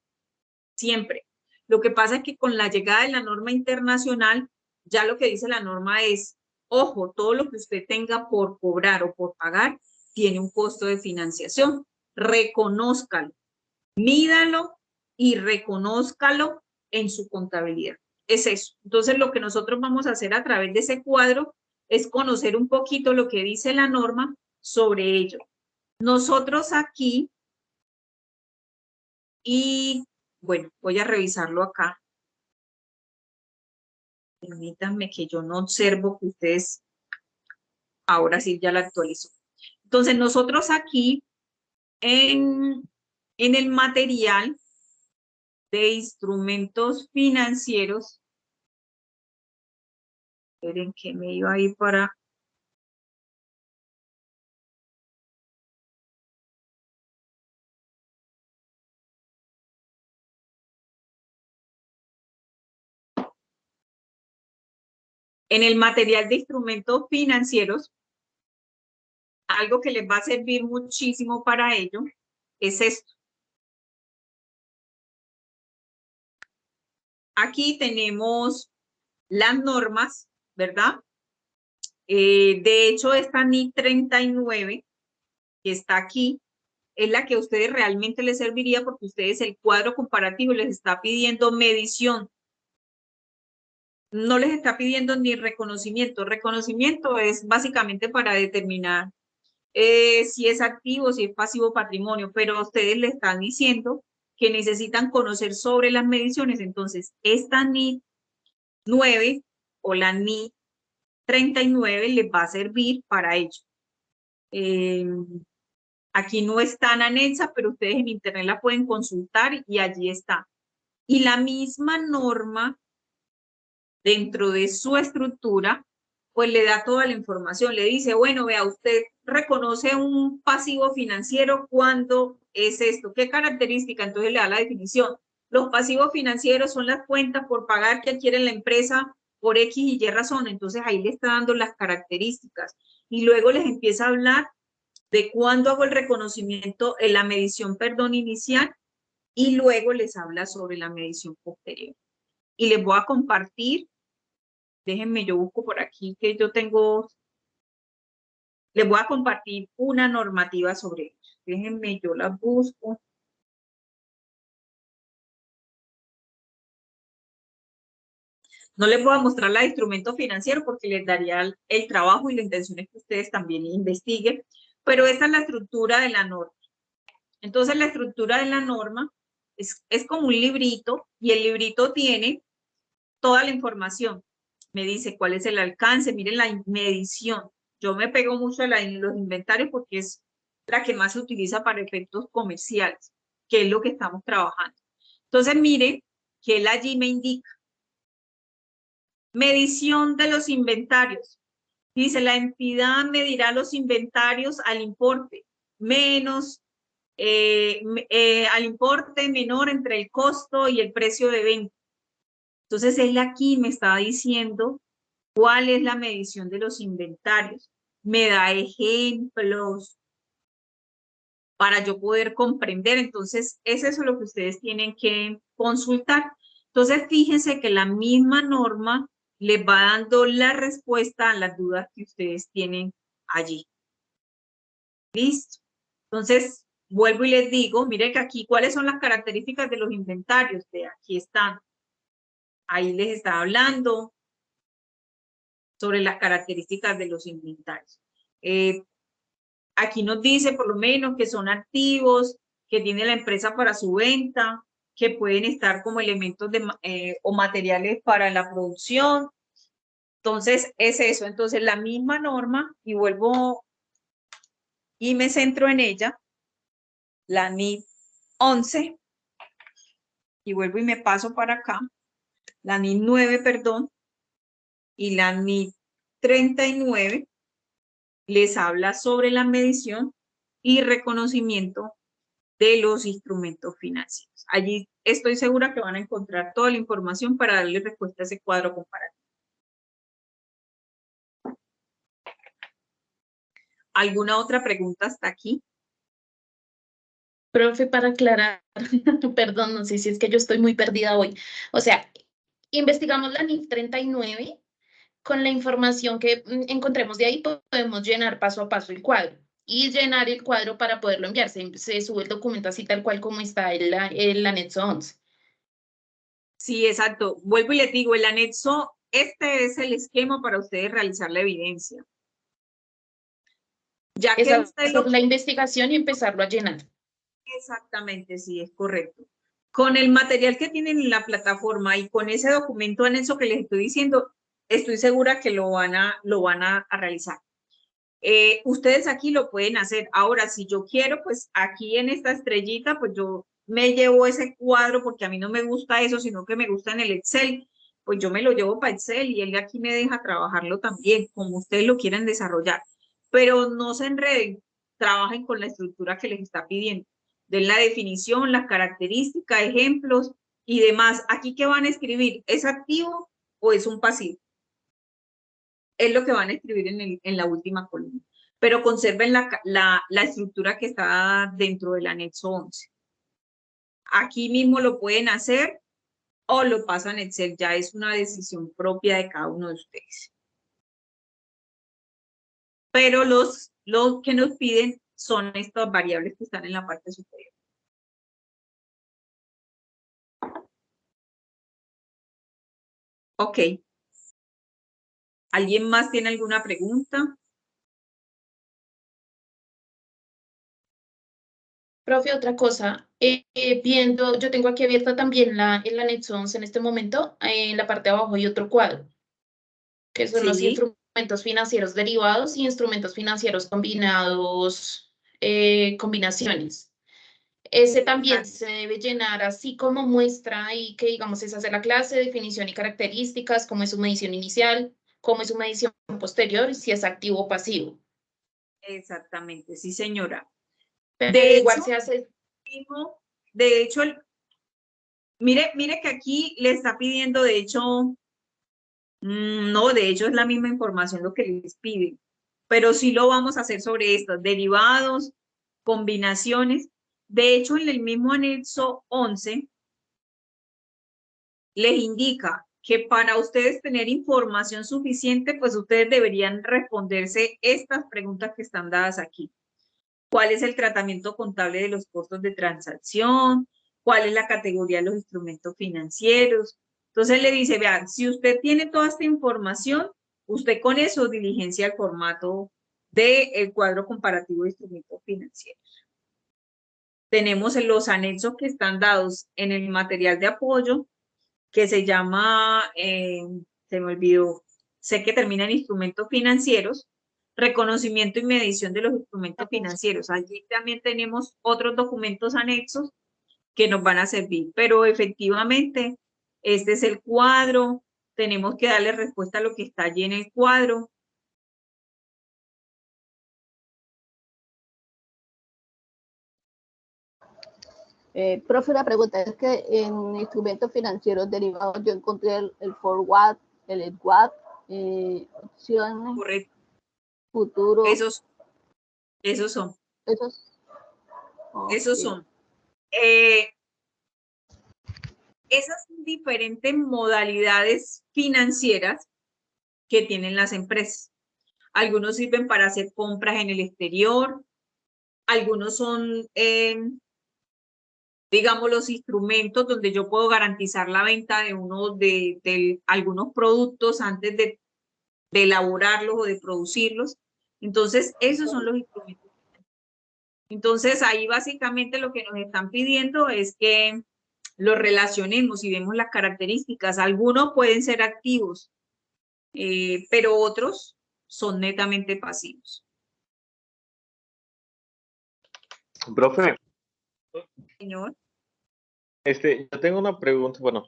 siempre. Lo que pasa es que con la llegada de la norma internacional, ya lo que dice la norma es, ojo, todo lo que usted tenga por cobrar o por pagar tiene un costo de financiación. Reconózcalo, mídalo y reconózcalo en su contabilidad. Es eso. Entonces, lo que nosotros vamos a hacer a través de ese cuadro es conocer un poquito lo que dice la norma sobre ello. Nosotros aquí, y bueno, voy a revisarlo acá. Permítanme que yo no observo que ustedes, ahora sí ya la actualizo. Entonces nosotros aquí en el material de instrumentos financieros, esperen que me iba a ir para... En el material de instrumentos financieros, algo que les va a servir muchísimo para ello es esto. Aquí tenemos las normas, ¿verdad? De hecho, esta NIC 39, que está aquí, es la que a ustedes realmente les serviría porque ustedes el cuadro comparativo les está pidiendo medición. No les está pidiendo ni reconocimiento. Reconocimiento es básicamente para determinar si es activo, si es pasivo patrimonio, pero ustedes le están diciendo que necesitan conocer sobre las mediciones. Entonces, esta NIC 9 o la NIC 39 les va a servir para ello. Aquí no es tan anexa, pero ustedes en internet la pueden consultar y allí está. Y la misma norma dentro de su estructura, pues le da toda la información. Le dice, bueno, vea, usted reconoce un pasivo financiero cuando es esto. ¿Qué característica? Entonces le da la definición. Los pasivos financieros son las cuentas por pagar que adquiere la empresa por X y Y razón. Entonces ahí le está dando las características. Y luego les empieza a hablar de cuándo hago el reconocimiento, la medición, perdón, inicial, y luego les habla sobre la medición posterior. Y les voy a compartir, déjenme, yo busco por aquí que yo tengo, les voy a compartir una normativa sobre ello. Déjenme, yo la busco. No les voy a mostrar la de instrumento financiero porque les daría el trabajo y la intención es que ustedes también investiguen, pero esta es la estructura de la norma. Entonces, la estructura de la norma es como un librito y el librito tiene toda la información. Me dice cuál es el alcance, miren la medición. Yo me pego mucho a los inventarios porque es la que más se utiliza para efectos comerciales, que es lo que estamos trabajando. Entonces, miren que él allí me indica medición de los inventarios. Dice, la entidad medirá los inventarios al importe menos al importe menor entre el costo y el precio de venta. Entonces, él aquí me está diciendo cuál es la medición de los inventarios. Me da ejemplos para yo poder comprender. Entonces, es eso lo que ustedes tienen que consultar. Entonces, fíjense que la misma norma les va dando la respuesta a las dudas que ustedes tienen allí. ¿Listo? Entonces, vuelvo y les digo, miren que aquí, ¿cuáles son las características de los inventarios? De aquí están. Ahí les está hablando sobre las características de los inventarios. Aquí nos dice por lo menos que son activos, que tiene la empresa para su venta, que pueden estar como elementos o materiales para la producción. Entonces, es eso. Entonces, la misma norma, y vuelvo y me centro en ella, la NIC 11, y vuelvo y me paso para acá, la NIC 9, perdón, y la NIC 39, les habla sobre la medición y reconocimiento de los instrumentos financieros. Allí estoy segura que van a encontrar toda la información para darle respuesta a ese cuadro comparativo. ¿Alguna otra pregunta hasta aquí? Profe, para aclarar, perdón, no sé si es que yo estoy muy perdida hoy. O sea, investigamos la NIF 39, con la información que encontremos de ahí podemos llenar paso a paso el cuadro y llenar el cuadro para poderlo enviar. Se sube el documento así tal cual como está el anexo 11. Sí, exacto. Vuelvo y les digo, el anexo, este es el esquema para ustedes realizar la evidencia. Ya que Esa usted es la investigación y empezarlo a llenar. Exactamente, sí, es correcto. Con el material que tienen en la plataforma y con ese documento anexo que les estoy diciendo, estoy segura que lo van a realizar. Ustedes aquí lo pueden hacer. Ahora, si yo quiero, pues aquí en esta estrellita, pues yo me llevo ese cuadro porque a mí no me gusta eso, sino que me gusta en el Excel. Pues yo me lo llevo para Excel y él aquí me deja trabajarlo también, como ustedes lo quieran desarrollar. Pero no se enreden, trabajen con la estructura que les está pidiendo. Den la definición, las características, ejemplos y demás. Aquí, ¿qué van a escribir? ¿Es activo o es un pasivo? Es lo que van a escribir en la última columna, pero conserven la estructura que está dentro del anexo 11. Aquí mismo lo pueden hacer o lo pasan en Excel, ya es una decisión propia de cada uno de ustedes. Pero los que nos piden son estas variables que están en la parte superior. Ok. ¿Alguien más tiene alguna pregunta? Profe, otra cosa, viendo, yo tengo aquí abierta también el anexo 11 en este momento, en la parte de abajo hay otro cuadro, que son los Sí. instrumentos financieros derivados y instrumentos financieros combinados, combinaciones. Ese también se debe llenar así como muestra y que digamos es hacer la clase, definición y características, cómo es su medición inicial, cómo es su medición posterior, si es activo o pasivo. Exactamente, sí señora. Pero igual se hace. De hecho, mire que aquí le está pidiendo, de hecho, no, de hecho es la misma información lo que les pide, pero sí lo vamos a hacer sobre estos derivados, combinaciones. De hecho, en el mismo anexo 11 les indica que para ustedes tener información suficiente, pues ustedes deberían responderse estas preguntas que están dadas aquí. ¿Cuál es el tratamiento contable de los costos de transacción? ¿Cuál es la categoría de los instrumentos financieros? Entonces le dice, vean, si usted tiene toda esta información, usted con eso diligencia el formato del cuadro comparativo de instrumentos financieros. Tenemos los anexos que están dados en el material de apoyo, que se llama, se me olvidó, sé que termina en instrumentos financieros, reconocimiento y medición de los instrumentos financieros. Allí también tenemos otros documentos anexos que nos van a servir, pero efectivamente este es el cuadro, tenemos que darle respuesta a lo que está allí en el cuadro. Profe, una pregunta, es que en instrumentos financieros derivados yo encontré el forward, el swap, opciones, Correcto. futuro. Esos son. Okay. Esos son. Esas son diferentes modalidades financieras que tienen las empresas. Algunos sirven para hacer compras en el exterior, algunos son, digamos, los instrumentos donde yo puedo garantizar la venta de algunos productos antes de elaborarlos o de producirlos. Entonces, esos son los instrumentos. Entonces, ahí básicamente lo que nos están pidiendo es que los relacionemos y vemos las características. Algunos pueden ser activos, pero otros son netamente pasivos. Profe, Señor. yo tengo una pregunta, bueno,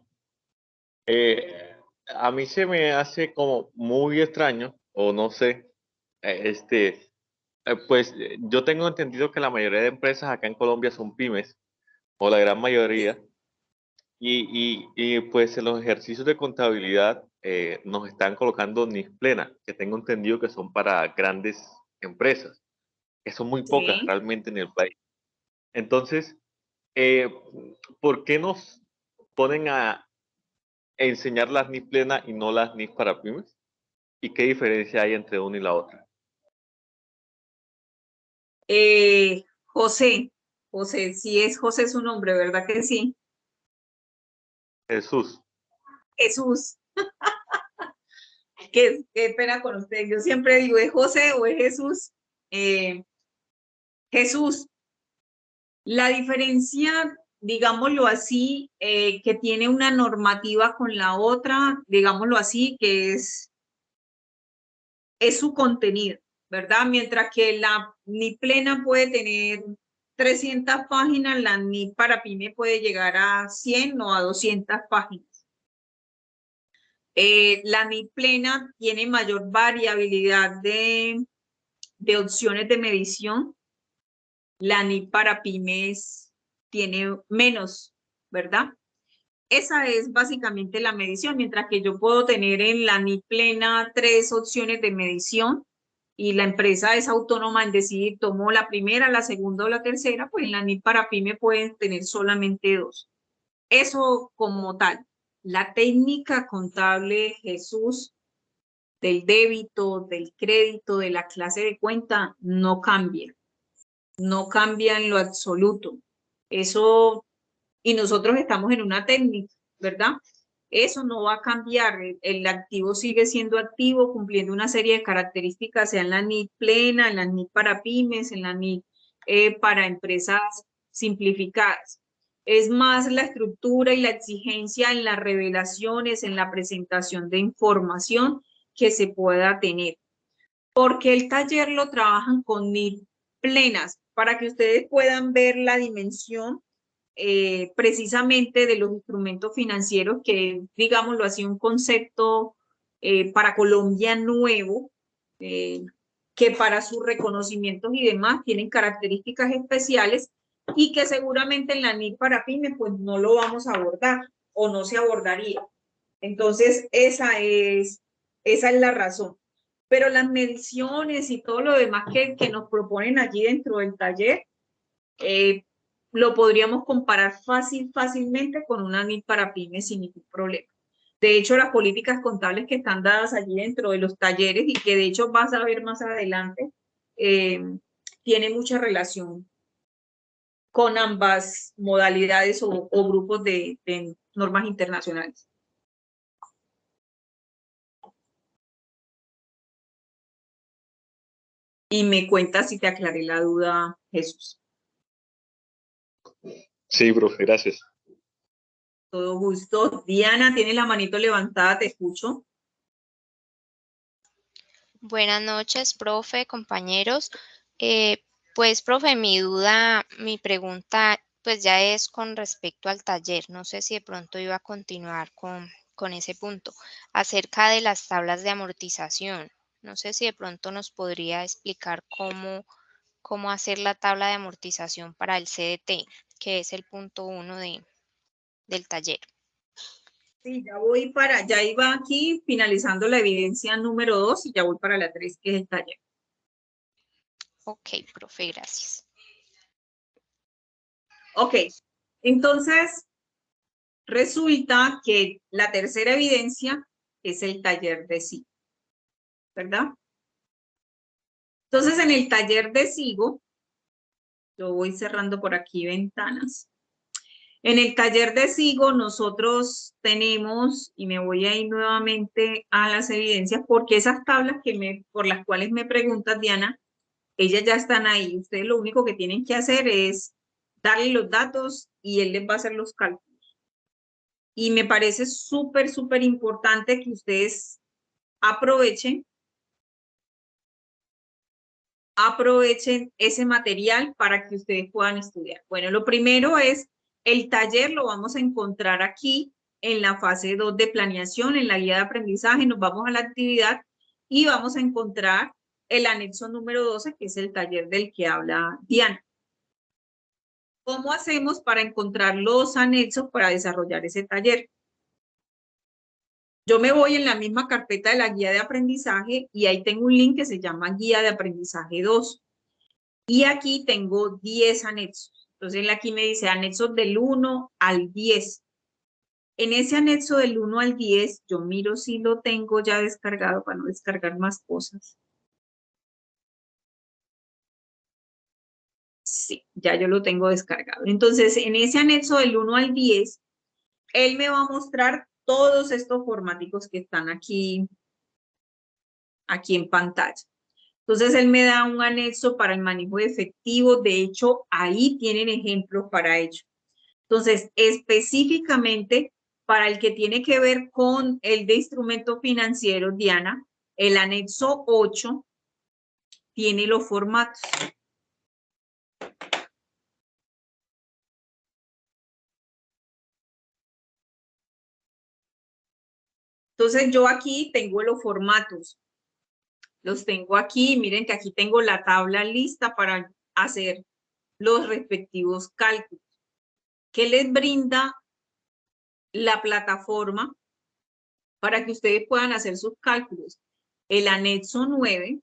a mí se me hace como muy extraño, o no sé, pues yo tengo entendido que la mayoría de empresas acá en Colombia son pymes, o la gran mayoría, y pues en los ejercicios de contabilidad nos están colocando NIF plena, que tengo entendido que son para grandes empresas, que son muy pocas Sí. realmente en el país. Entonces, ¿por qué nos ponen a enseñar las NIF plena y no las NIF para pymes? ¿Y qué diferencia hay entre una y la otra? José, sí es José su nombre, ¿verdad que sí? Jesús. Jesús. Qué pena con usted. Yo siempre digo, ¿es José o es Jesús? Jesús. La diferencia digámoslo así, que tiene una normativa con la otra, digámoslo así, que es su contenido, ¿verdad? Mientras que la NIP plena puede tener 300 páginas, la NIP para pyme puede llegar a 100 o a 200 páginas. La NIP plena tiene mayor variabilidad de opciones de medición. La NIP para pymes tiene menos, ¿verdad? Esa es básicamente la medición, mientras que yo puedo tener en la NIP plena 3 opciones de medición y la empresa es autónoma en decidir, tomo la primera, la segunda o la tercera, pues en la NIP para pyme pueden tener solamente 2. Eso como tal. La técnica contable, Jesús, del débito, del crédito, de la clase de cuenta, no cambia. No cambia en lo absoluto. Eso, y nosotros estamos en una técnica, ¿verdad? Eso no va a cambiar. El activo sigue siendo activo, cumpliendo una serie de características, sea en la NIC plena, en la NIC para pymes, en la NIC para empresas simplificadas. Es más la estructura y la exigencia en las revelaciones, en la presentación de información que se pueda tener. Porque el taller lo trabajan con NIC plenas, para que ustedes puedan ver la dimensión precisamente de los instrumentos financieros, que digámoslo así, un concepto para Colombia nuevo, que para sus reconocimientos y demás tienen características especiales y que seguramente en la NIC para pyme pues no lo vamos a abordar o no se abordaría. Entonces esa es la razón. Pero las mediciones y todo lo demás que nos proponen allí dentro del taller, lo podríamos comparar fácilmente con una NIC para pymes sin ningún problema. De hecho, las políticas contables que están dadas allí dentro de los talleres y que de hecho vas a ver más adelante, tiene mucha relación con ambas modalidades o grupos de normas internacionales. Y me cuentas si te aclaré la duda, Jesús. Sí, profe, gracias. Todo gusto. Diana, tienes la manito levantada, te escucho. Buenas noches, profe, compañeros. Pues, profe, mi pregunta, pues ya es con respecto al taller. No sé si de pronto iba a continuar con ese punto, acerca de las tablas de amortización. No sé si de pronto nos podría explicar cómo hacer la tabla de amortización para el CDT, que es el punto 1 del taller. Sí, ya iba aquí finalizando la evidencia número 2 y ya voy para la 3, que es el taller. Ok, profe, gracias. Ok, entonces resulta que la tercera evidencia es el taller de SIGO, ¿verdad? Entonces en el taller de SIGO, yo voy cerrando por aquí ventanas. En el taller de SIGO nosotros tenemos, y me voy a ir nuevamente a las evidencias, porque esas tablas por las cuales me preguntas, Diana, ellas ya están ahí. Ustedes lo único que tienen que hacer es darle los datos y él les va a hacer los cálculos. Y me parece súper importante que ustedes aprovechen ese material para que ustedes puedan estudiar. Bueno, lo primero es el taller, lo vamos a encontrar aquí en la fase 2 de planeación, en la guía de aprendizaje. Nos vamos a la actividad y vamos a encontrar el anexo número 12, que es el taller del que habla Diana. ¿Cómo hacemos para encontrar los anexos para desarrollar ese taller? Yo me voy en la misma carpeta de la guía de aprendizaje y ahí tengo un link que se llama Guía de Aprendizaje 2. Y aquí tengo 10 anexos. Entonces aquí me dice anexos del 1 al 10. En ese anexo del 1 al 10, yo miro si lo tengo ya descargado para no descargar más cosas. Sí, ya yo lo tengo descargado. Entonces, en ese anexo del 1 al 10, él me va a mostrar todos estos formáticos que están aquí en pantalla. Entonces, él me da un anexo para el manejo de efectivo. De hecho, ahí tienen ejemplos para ello. Entonces, específicamente para el que tiene que ver con el de instrumentos financieros, Diana, el anexo 8 tiene los formatos. Entonces, yo aquí tengo los formatos. Los tengo aquí. Miren que aquí tengo la tabla lista para hacer los respectivos cálculos. ¿Qué les brinda la plataforma para que ustedes puedan hacer sus cálculos? El anexo 9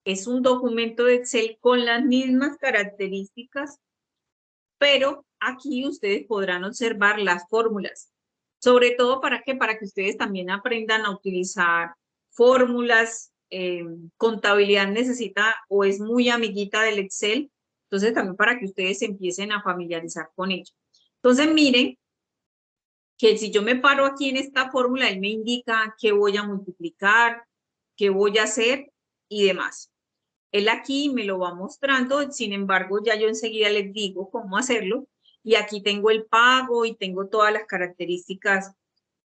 es un documento de Excel con las mismas características, pero aquí ustedes podrán observar las fórmulas. Sobre todo para que ustedes también aprendan a utilizar fórmulas. Contabilidad necesita o es muy amiguita del Excel, entonces también para que ustedes se empiecen a familiarizar con ello. Entonces miren que si yo me paro aquí en esta fórmula, él me indica qué voy a multiplicar, qué voy a hacer y demás. Él aquí me lo va mostrando, sin embargo, ya yo enseguida les digo cómo hacerlo. Y aquí tengo el pago y tengo todas las características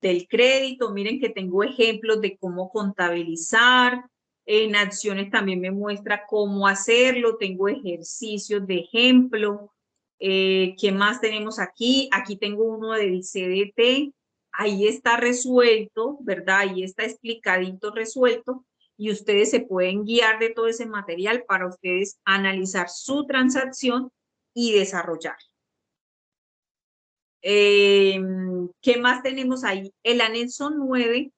del crédito. Miren que tengo ejemplos de cómo contabilizar. En acciones también me muestra cómo hacerlo. Tengo ejercicios de ejemplo. ¿Qué más tenemos aquí? Aquí tengo uno del CDT. Ahí está resuelto, ¿verdad? Ahí está explicadito resuelto. Y ustedes se pueden guiar de todo ese material para ustedes analizar su transacción y desarrollar. ¿Qué más tenemos ahí? El anexo 9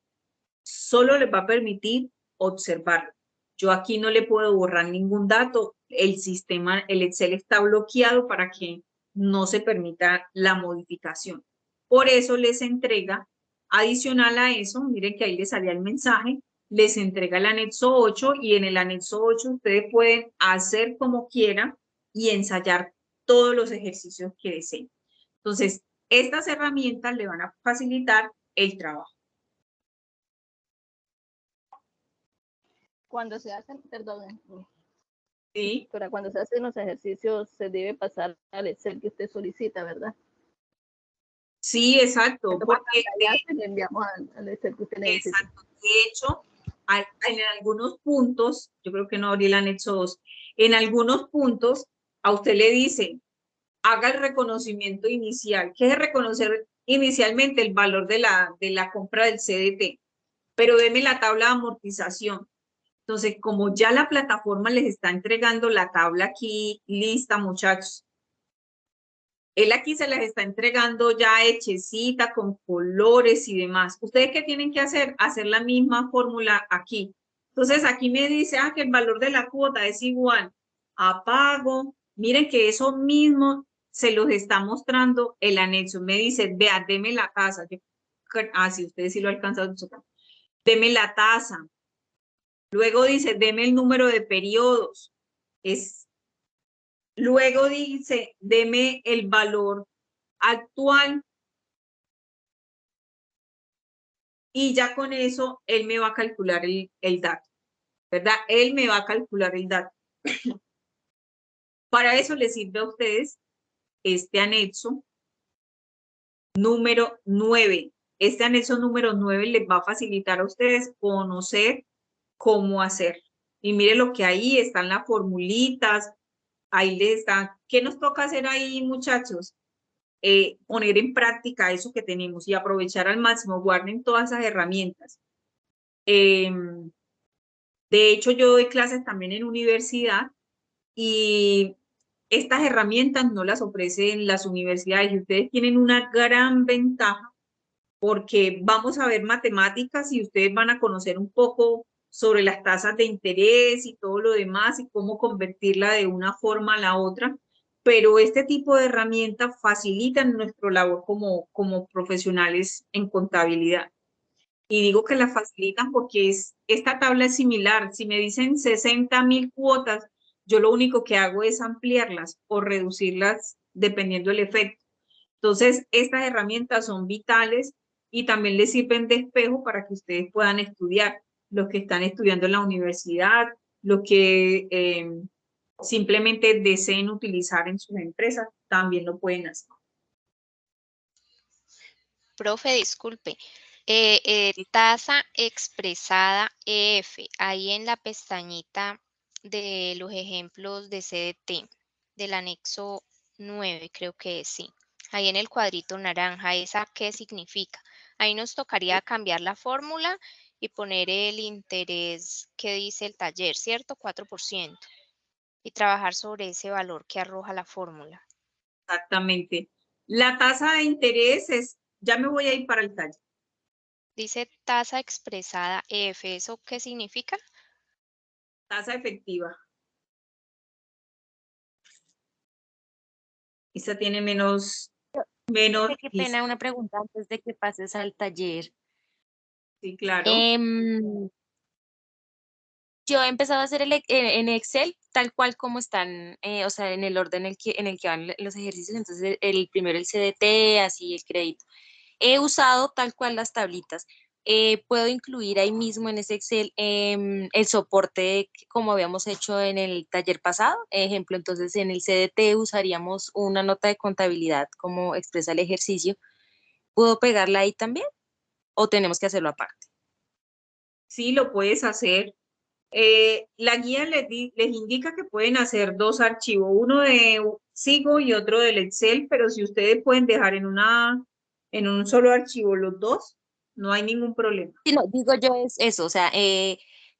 solo les va a permitir observarlo. Yo aquí no le puedo borrar ningún dato. El sistema, el Excel está bloqueado para que no se permita la modificación. Por eso les entrega, adicional a eso, miren que ahí les salía el mensaje, les entrega el anexo 8 y en el anexo 8 ustedes pueden hacer como quieran y ensayar todos los ejercicios que deseen. Entonces, estas herramientas le van a facilitar el trabajo. Cuando se hacen, perdón, Sí. pero cuando se hacen los ejercicios se debe pasar al Excel que usted solicita, ¿verdad? Sí, exacto. Porque le enviamos al Excel que usted necesita. Exacto. De hecho, en algunos puntos, yo creo que no abrí el anexo 2, en algunos puntos a usted le dicen, haga el reconocimiento inicial. ¿Qué es reconocer inicialmente? El valor de la compra del CDT, pero deme la tabla de amortización. Entonces, como ya la plataforma les está entregando la tabla aquí lista, muchachos, él aquí se las está entregando ya hechecita, con colores y demás. ¿Ustedes qué tienen que hacer? Hacer la misma fórmula aquí. Entonces, aquí me dice, que el valor de la cuota es igual a pago. Miren que eso mismo se los está mostrando el anexo. Me dice, vea, deme la tasa. Sí, ustedes sí lo alcanzan. Deme la tasa. Luego dice, deme el número de periodos. Luego dice, deme el valor actual y ya con eso él me va a calcular el dato, ¿verdad? Él me va a calcular el dato. Para eso les sirve a ustedes este anexo número 9. Este anexo número 9 les va a facilitar a ustedes conocer cómo hacer. Y mire lo que ahí están las formulitas, ahí les están. ¿Qué nos toca hacer ahí, muchachos? Poner en práctica eso que tenemos y aprovechar al máximo, guarden todas esas herramientas. De hecho, yo doy clases también en universidad y estas herramientas no las ofrecen las universidades y ustedes tienen una gran ventaja porque vamos a ver matemáticas y ustedes van a conocer un poco sobre las tasas de interés y todo lo demás y cómo convertirla de una forma a la otra. Pero este tipo de herramientas facilitan nuestra labor como profesionales en contabilidad. Y digo que la facilitan porque esta tabla es similar. Si me dicen 60.000 cuotas, yo lo único que hago es ampliarlas o reducirlas dependiendo del efecto. Entonces, estas herramientas son vitales y también les sirven de espejo para que ustedes puedan estudiar. Los que están estudiando en la universidad, los que simplemente deseen utilizar en sus empresas, también lo pueden hacer. Profe, disculpe. Tasa expresada EF, ahí en la pestañita de los ejemplos de CDT, del anexo 9, creo que sí. Ahí en el cuadrito naranja, ¿esa qué significa? Ahí nos tocaría cambiar la fórmula y poner el interés que dice el taller, ¿cierto? 4%. Y trabajar sobre ese valor que arroja la fórmula. Exactamente. La tasa de interés es, ya me voy a ir para el taller. Dice tasa expresada EF, ¿eso qué significa? Tasa efectiva. Esta tiene menos. Qué pena, una pregunta antes de que pases al taller. Sí, claro. Yo he empezado a hacer en Excel tal cual como están, o sea, en el orden en el que van los ejercicios. Entonces, el primero el CDT, así el crédito. He usado tal cual las tablitas. Puedo incluir ahí mismo en ese Excel el soporte como habíamos hecho en el taller pasado. Ejemplo, entonces en el CDT usaríamos una nota de contabilidad como expresa el ejercicio. ¿Puedo pegarla ahí también o tenemos que hacerlo aparte? Sí, lo puedes hacer. La guía les indica que pueden hacer dos archivos, uno de Sigo y otro del Excel, pero si ustedes pueden dejar en un solo archivo los dos, no hay ningún problema. Sí, no, digo yo es eso, o sea,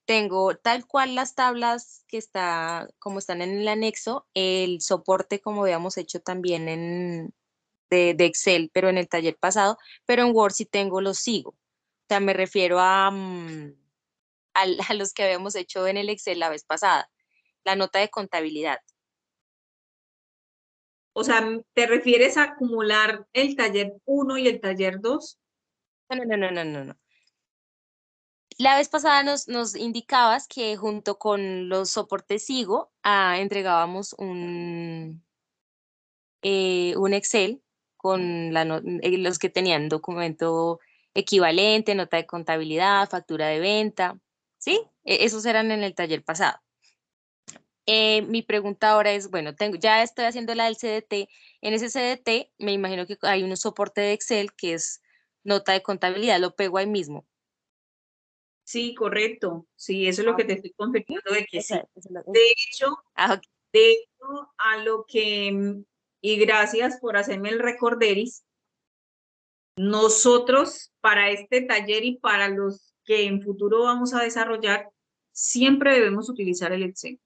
tengo tal cual las tablas que como están en el anexo, el soporte como habíamos hecho también de Excel, pero en el taller pasado, pero en Word sí tengo los Sigo. O sea, me refiero a los que habíamos hecho en el Excel la vez pasada, la nota de contabilidad. O sea, ¿te refieres a acumular el taller 1 y el taller 2? No. La vez pasada nos indicabas que junto con los soportes Sigo entregábamos un Excel con los que tenían documento equivalente, nota de contabilidad, factura de venta, ¿sí? Esos eran en el taller pasado. Mi pregunta ahora es, bueno, ya estoy haciendo la del CDT. En ese CDT me imagino que hay un soporte de Excel que es nota de contabilidad, lo pego ahí mismo. Sí, correcto. Sí, eso es lo que te estoy confirmando de que sí. De hecho, ok. a lo que, y gracias por hacerme el recorderis, nosotros para este taller y para los que en futuro vamos a desarrollar, siempre debemos utilizar el Excel.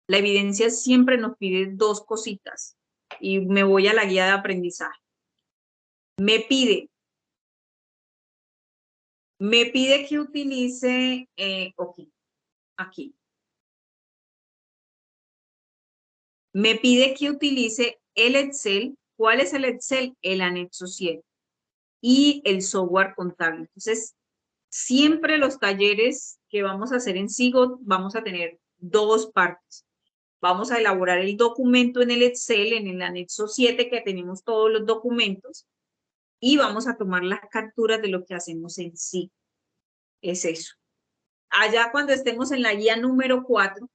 La evidencia siempre nos pide dos cositas y me voy a la guía de aprendizaje. Me pide que utilice, aquí. Me pide que utilice el Excel. ¿Cuál es el Excel? El anexo 7 y el software contable. Entonces, siempre los talleres que vamos a hacer en Sigo vamos a tener dos partes. Vamos a elaborar el documento en el Excel, en el anexo 7 que tenemos todos los documentos y vamos a tomar las capturas de lo que hacemos en sí. Es eso. Allá cuando estemos en la guía número 4,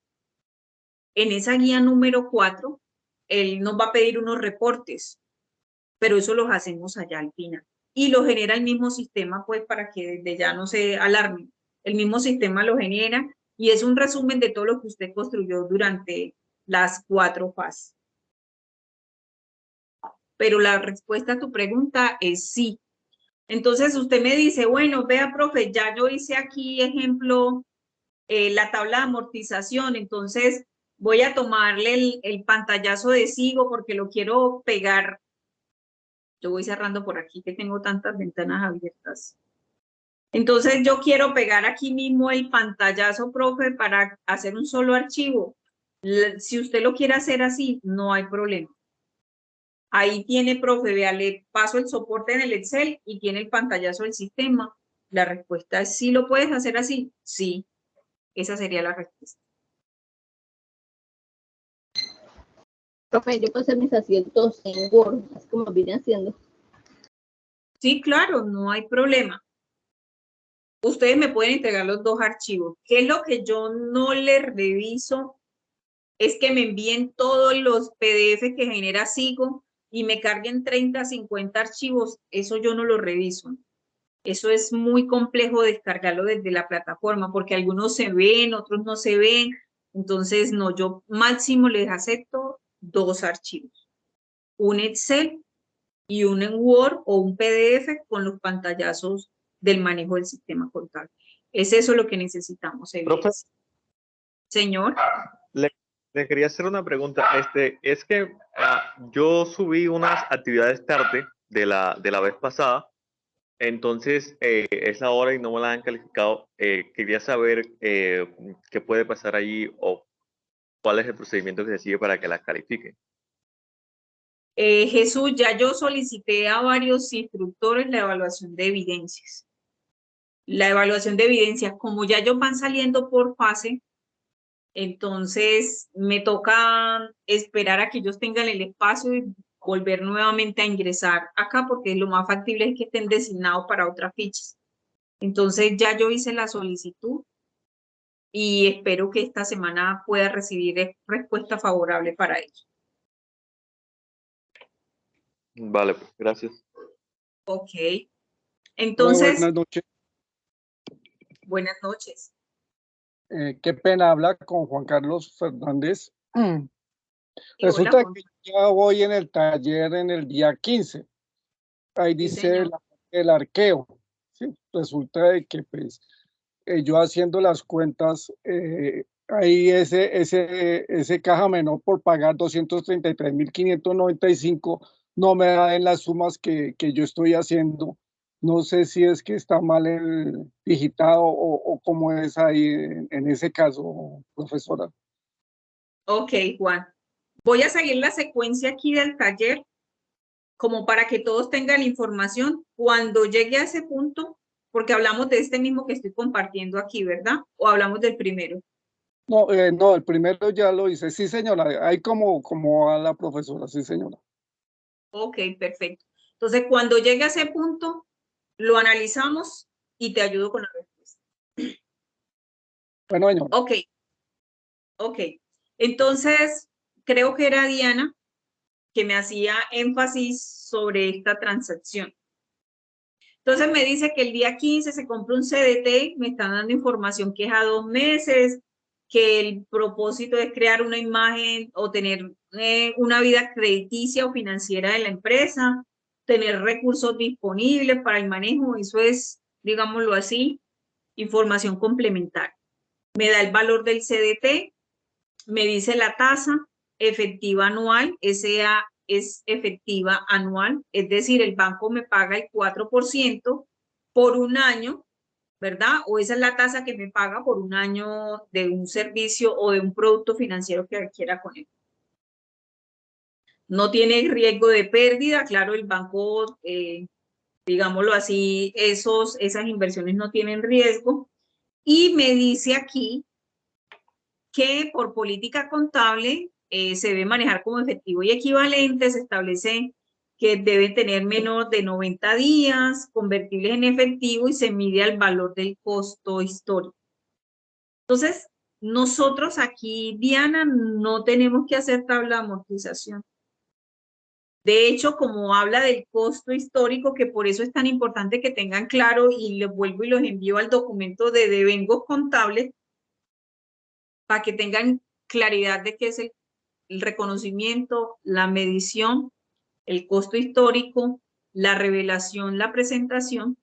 en esa guía número 4, él nos va a pedir unos reportes, pero eso los hacemos allá al final. Y lo genera el mismo sistema, pues, para que desde ya no se alarmen. El mismo sistema lo genera y es un resumen de todo lo que usted construyó durante las 4 fases. Pero la respuesta a tu pregunta es sí. Entonces usted me dice, bueno, vea, profe, ya yo hice aquí, ejemplo, la tabla de amortización, entonces voy a tomarle el pantallazo de Sigo porque lo quiero pegar. Yo voy cerrando por aquí que tengo tantas ventanas abiertas. Entonces yo quiero pegar aquí mismo el pantallazo, profe, para hacer un solo archivo. Si usted lo quiere hacer así, no hay problema. Ahí tiene, profe, vea, le paso el soporte en el Excel y tiene el pantallazo del sistema. La respuesta es, ¿sí lo puedes hacer así? Sí, esa sería la respuesta. Profe, yo puedo hacer mis asientos en Word, así como vine haciendo. Sí, claro, no hay problema. Ustedes me pueden entregar los dos archivos. ¿Qué es lo que yo no les reviso? Es que me envíen todos los PDF que genera Sigo y me carguen 30, 50 archivos, eso yo no lo reviso. Eso es muy complejo descargarlo desde la plataforma porque algunos se ven, otros no se ven. Entonces, no, yo máximo les acepto 2 archivos. Un Excel y un en Word o un PDF con los pantallazos del manejo del sistema contable. Es eso lo que necesitamos, evidencia. Señor. Le quería hacer una pregunta. Es que yo subí unas actividades tarde de la vez pasada, entonces es la hora y no me la han calificado. Quería saber qué puede pasar allí o cuál es el procedimiento que se sigue para que las califiquen. Jesús, ya yo solicité a varios instructores la evaluación de evidencias. La evaluación de evidencias, como ya ellos van saliendo por fase, entonces me toca esperar a que ellos tengan el espacio y volver nuevamente a ingresar acá, porque lo más factible es que estén designados para otras fichas. Entonces ya yo hice la solicitud y espero que esta semana pueda recibir respuesta favorable para ellos. Vale, pues, gracias. Ok. Entonces, buenas noches. Buenas noches. Qué pena hablar con Juan Carlos Fernández. Sí, Resulta hola, Juan. que ya voy en el taller en el día 15. Ahí Sí, dice señor. el arqueo. ¿Sí? Resulta de que pues yo haciendo las cuentas, ahí ese caja menor por pagar 233.595 no me da en las sumas que yo estoy haciendo. No sé si es que está mal el digitado o cómo es ahí en ese caso, profesora. Ok, Juan. Voy a seguir la secuencia aquí del taller como para que todos tengan la información cuando llegue a ese punto, porque hablamos de este mismo que estoy compartiendo aquí, ¿verdad? O hablamos del primero. No, no, el primero ya lo hice. Sí, señora, ahí como a la profesora, sí, señora. Ok, perfecto. Entonces, cuando llegue a ese punto, lo analizamos y te ayudo con la respuesta. Bueno, señora. Ok, ok. Entonces, creo que era Diana que me hacía énfasis sobre esta transacción. Entonces me dice que el día 15 se compró un CDT, me están dando información que es a 2 meses, que el propósito es crear una imagen o tener una vida crediticia o financiera de la empresa, tener recursos disponibles para el manejo, eso es, digámoslo así, información complementaria. Me da el valor del CDT, me dice la tasa efectiva anual, esa es efectiva anual, es decir, el banco me paga el 4% por un año, ¿verdad? O esa es la tasa que me paga por un año de un servicio o de un producto financiero que adquiera con él. No tiene riesgo de pérdida, claro, el banco, digámoslo así, esas inversiones no tienen riesgo. Y me dice aquí que por política contable se debe manejar como efectivo y equivalente, se establece que debe tener menos de 90 días, convertibles en efectivo y se mide al valor del costo histórico. Entonces, nosotros aquí, Diana, no tenemos que hacer tabla de amortización. De hecho, como habla del costo histórico, que por eso es tan importante que tengan claro, y les vuelvo y los envío al documento de devengos contables, para que tengan claridad de qué es el reconocimiento, la medición, el costo histórico, la revelación, la presentación.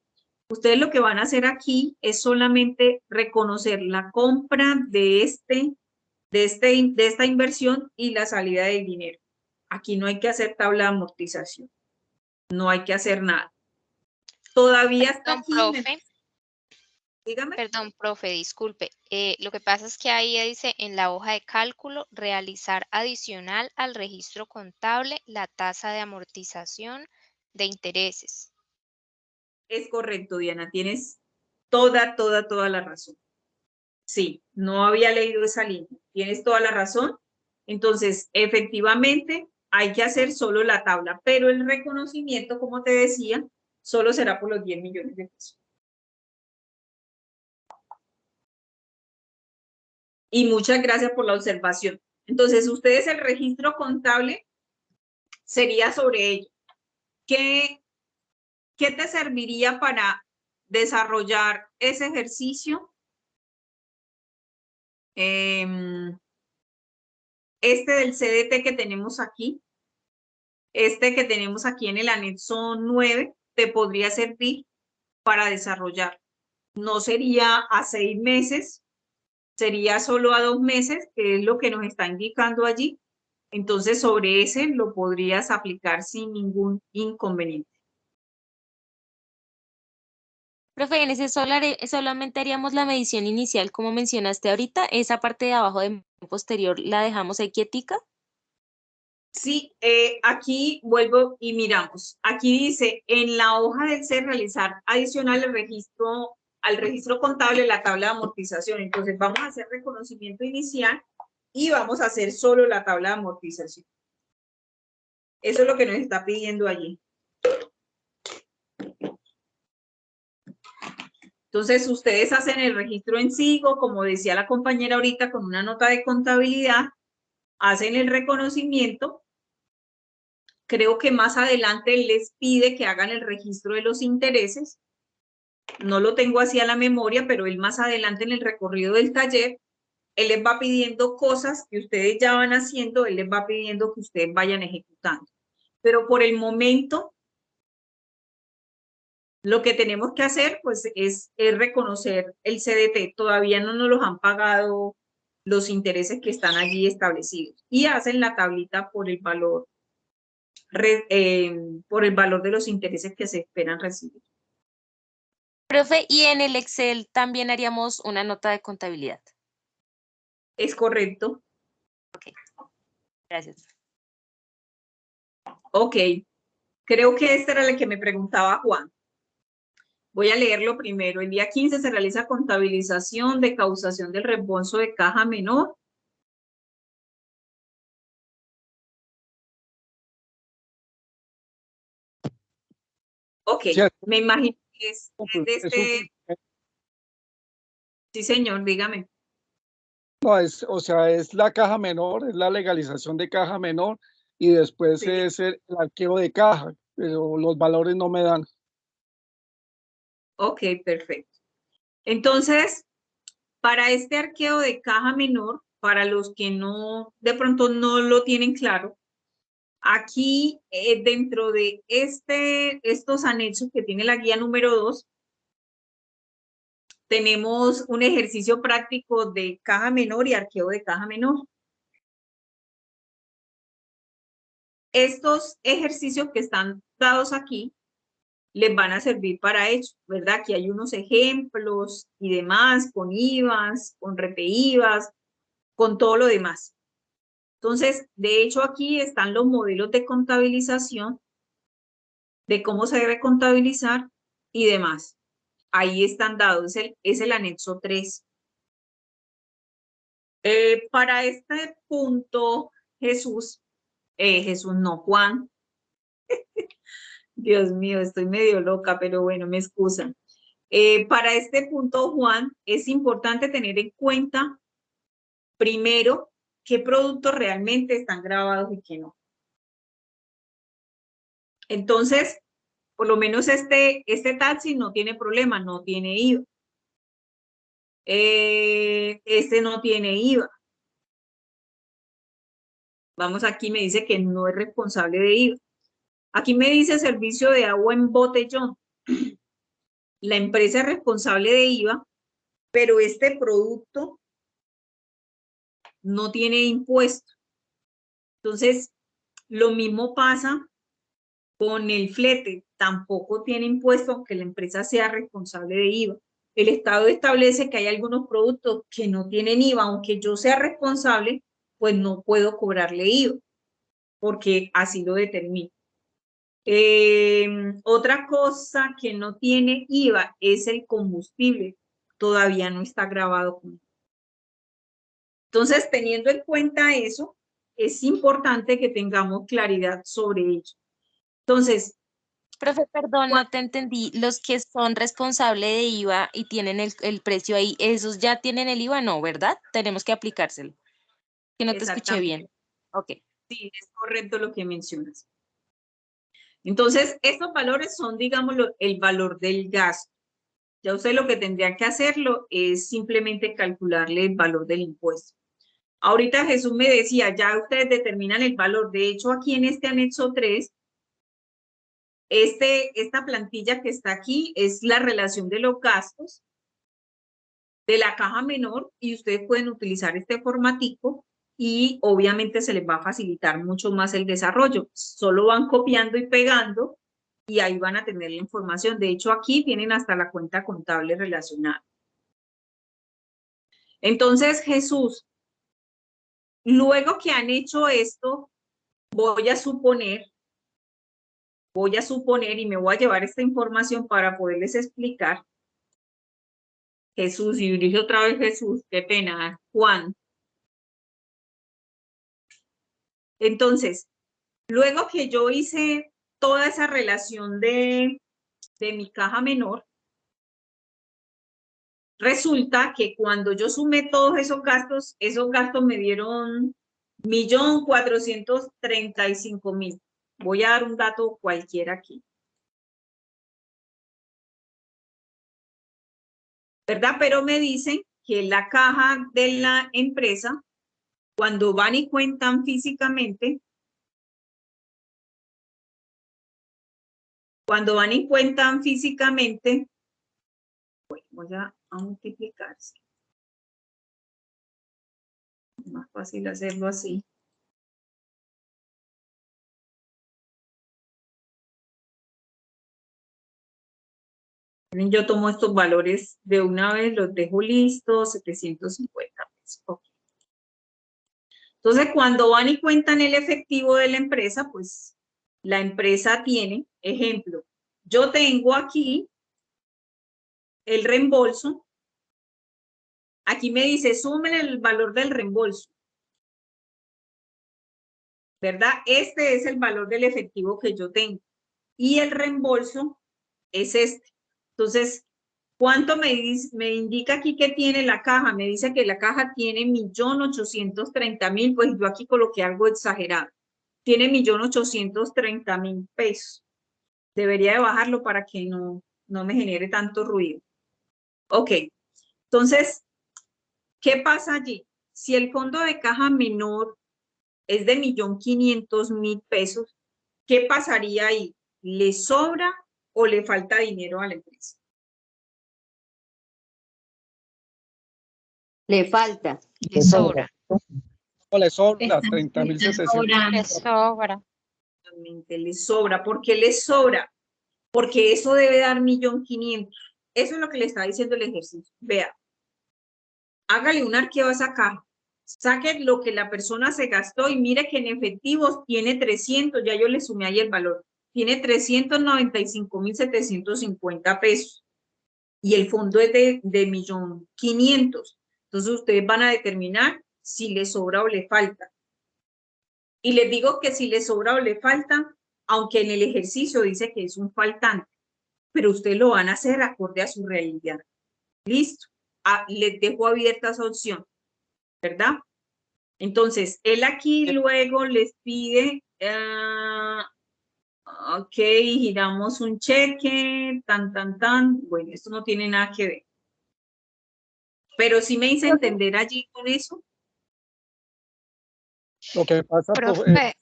Ustedes lo que van a hacer aquí es solamente reconocer la compra de esta inversión y la salida del dinero. Aquí no hay que hacer tabla de amortización. No hay que hacer nada. Todavía está Perdón, aquí. profe. Dígame. Perdón, profe, disculpe. Lo que pasa es que ahí dice en la hoja de cálculo realizar adicional al registro contable la tasa de amortización de intereses. Es correcto, Diana. Tienes toda la razón. Sí, no había leído esa línea. Tienes toda la razón. Entonces, efectivamente, hay que hacer solo la tabla, pero el reconocimiento, como te decía, solo será por los 10 millones de pesos. Y muchas gracias por la observación. Entonces, ustedes el registro contable sería sobre ello. ¿Qué te serviría para desarrollar ese ejercicio? Este del CDT que tenemos aquí, este que tenemos aquí en el anexo 9, te podría servir para desarrollar. No sería a 6 meses, sería solo a 2 meses, que es lo que nos está indicando allí. Entonces, sobre ese lo podrías aplicar sin ningún inconveniente. Profe, en ese solamente haríamos la medición inicial, como mencionaste ahorita. Esa parte de abajo de posterior la dejamos ahí quietica. Sí, aquí vuelvo y miramos. Aquí dice, en la hoja del C realizar adicional al registro contable la tabla de amortización. Entonces vamos a hacer reconocimiento inicial y vamos a hacer solo la tabla de amortización. Eso es lo que nos está pidiendo allí. Entonces ustedes hacen el registro en SIGO, como decía la compañera ahorita, con una nota de contabilidad, hacen el reconocimiento. Creo que más adelante les pide que hagan el registro de los intereses. No lo tengo así a la memoria, pero él más adelante en el recorrido del taller, él les va pidiendo cosas que ustedes ya van haciendo, él les va pidiendo que ustedes vayan ejecutando. Pero por el momento, lo que tenemos que hacer pues es reconocer el CDT. Todavía no nos los han pagado los intereses que están allí establecidos. Y hacen la tablita por el valor de los intereses que se esperan recibir. Profe, y en el Excel también haríamos una nota de contabilidad. Es correcto. Ok, gracias. Ok, creo que este era el que me preguntaba Juan. Voy a leerlo primero. El día 15 se realiza contabilización de causación del reembolso de caja menor. Ok, Sí, me imagino que es de este... Sí, señor, dígame. no, o sea, es la caja menor, es la legalización de caja menor y después Sí. es el arqueo de caja, pero los valores no me dan. Ok, perfecto. Entonces, para este arqueo de caja menor, para los que no, de pronto no lo tienen claro, aquí dentro de estos anexos que tiene la guía número 2, tenemos un ejercicio práctico de caja menor y arqueo de caja menor. Estos ejercicios que están dados aquí les van a servir para ello, ¿verdad? Aquí hay unos ejemplos y demás, con IVAs, con RPIVAs, con todo lo demás. Entonces, de hecho, aquí están los modelos de contabilización, de cómo se debe contabilizar y demás. Ahí están dados, es el anexo 3. Para este punto, Juan, Dios mío, estoy medio loca, pero bueno, me excusan. Para este punto, Juan, es importante tener en cuenta, primero, qué productos realmente están grabados y qué no. Entonces, por lo menos este taxi no tiene problema, no tiene IVA. Este no tiene IVA. Vamos, aquí me dice que no es responsable de IVA. Aquí me dice servicio de agua en botellón. La empresa es responsable de IVA, pero este producto no tiene impuesto. Entonces, lo mismo pasa con el flete. Tampoco tiene impuesto, aunque la empresa sea responsable de IVA. El Estado establece que hay algunos productos que no tienen IVA, aunque yo sea responsable, pues no puedo cobrarle IVA, porque así lo determina. Otra cosa que no tiene IVA es el combustible. Todavía no está grabado. Entonces, teniendo en cuenta eso, es importante que tengamos claridad sobre ello. Entonces, Profe, perdón, no te entendí. Los que son responsables de IVA y tienen el precio ahí, ¿esos ya tienen el IVA? No, ¿verdad? Tenemos que aplicárselo. Que no te escuché bien. Ok. Sí, es correcto lo que mencionas. Entonces, estos valores son, digámoslo, el valor del gasto. Ya usted lo que tendría que hacerlo es simplemente calcularle el valor del impuesto. Ahorita Jesús me decía, ya ustedes determinan el valor. De hecho, aquí en este anexo 3, esta plantilla que está aquí es la relación de los gastos de la caja menor y ustedes pueden utilizar este formatico y obviamente se les va a facilitar mucho más el desarrollo. Solo van copiando y pegando y ahí van a tener la información. De hecho, aquí tienen hasta la cuenta contable relacionada. Entonces, Jesús, luego que han hecho esto, voy a suponer y me voy a llevar esta información para poderles explicar. Jesús, y dirige otra vez Jesús, qué pena, Juan. Entonces, luego que yo hice toda esa relación de mi caja menor, resulta que cuando yo sumé todos esos gastos me dieron 1.435.000. Voy a dar un dato cualquiera aquí. ¿Verdad? Pero me dicen que la caja de la empresa, cuando van y cuentan físicamente, voy a multiplicarse. Es más fácil hacerlo así. Yo tomo estos valores de una vez, los dejo listos, 750 pesos. Okay. Entonces, cuando van y cuentan el efectivo de la empresa, pues la empresa tiene, ejemplo, yo tengo aquí el reembolso. Aquí me dice, sumen el valor del reembolso. ¿Verdad? Este es el valor del efectivo que yo tengo. Y el reembolso es este. Entonces, ¿cuánto me indica aquí que tiene la caja? Me dice que la caja tiene 1.830.000, pues yo aquí coloqué algo exagerado. Tiene 1.830.000 pesos. Debería de bajarlo para que no me genere tanto ruido. Ok, entonces, ¿qué pasa allí? Si el fondo de caja menor es de 1.500.000 pesos, ¿qué pasaría ahí? ¿Le sobra o le falta dinero a la empresa? Le falta. Le sobra. No le sobra, 30.700. Le sobra. Realmente le sobra. ¿Por qué le sobra? Porque eso debe dar 1.500.000. Eso es lo que le está diciendo el ejercicio. Vea, hágale un arqueo a esa caja. Saque lo que la persona se gastó y mire que en efectivos tiene 300, ya yo le sumé ahí el valor, tiene 395.750 pesos y el fondo es de 1.500.000. Entonces ustedes van a determinar si le sobra o le falta. Y les digo que si le sobra o le falta, aunque en el ejercicio dice que es un faltante, pero ustedes lo van a hacer acorde a su realidad. Listo. Les dejo abierta esa opción, ¿verdad? Entonces, él aquí luego les pide, ok, giramos un cheque, bueno, esto no tiene nada que ver. Pero sí me hice entender allí con eso. Lo que pasa, profe,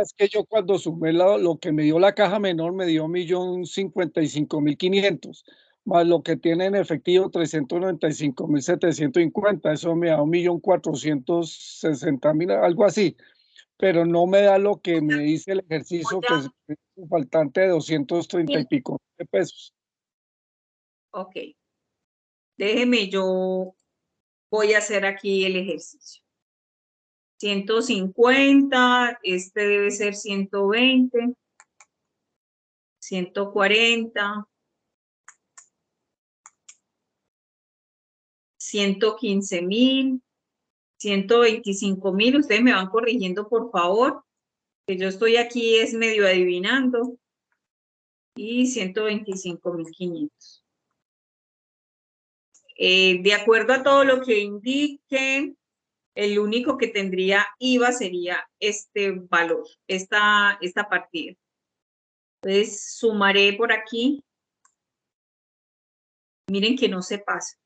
es que yo cuando sumé lo que me dio la caja menor me dio 1.055.500, más lo que tiene en efectivo 395.750, eso me da 1.460.000, algo así, pero no me da lo que me dice el ejercicio, que es un faltante de 230 y pico de pesos. Ok, déjeme, yo voy a hacer aquí el ejercicio. 150, este debe ser 120, 140, 115.000, 125.000. Ustedes me van corrigiendo, por favor, que yo estoy aquí es medio adivinando. Y 125.500. De acuerdo a todo lo que indique, el único que tendría IVA sería este valor, esta partida. Entonces sumaré por aquí. Miren que no se pasa.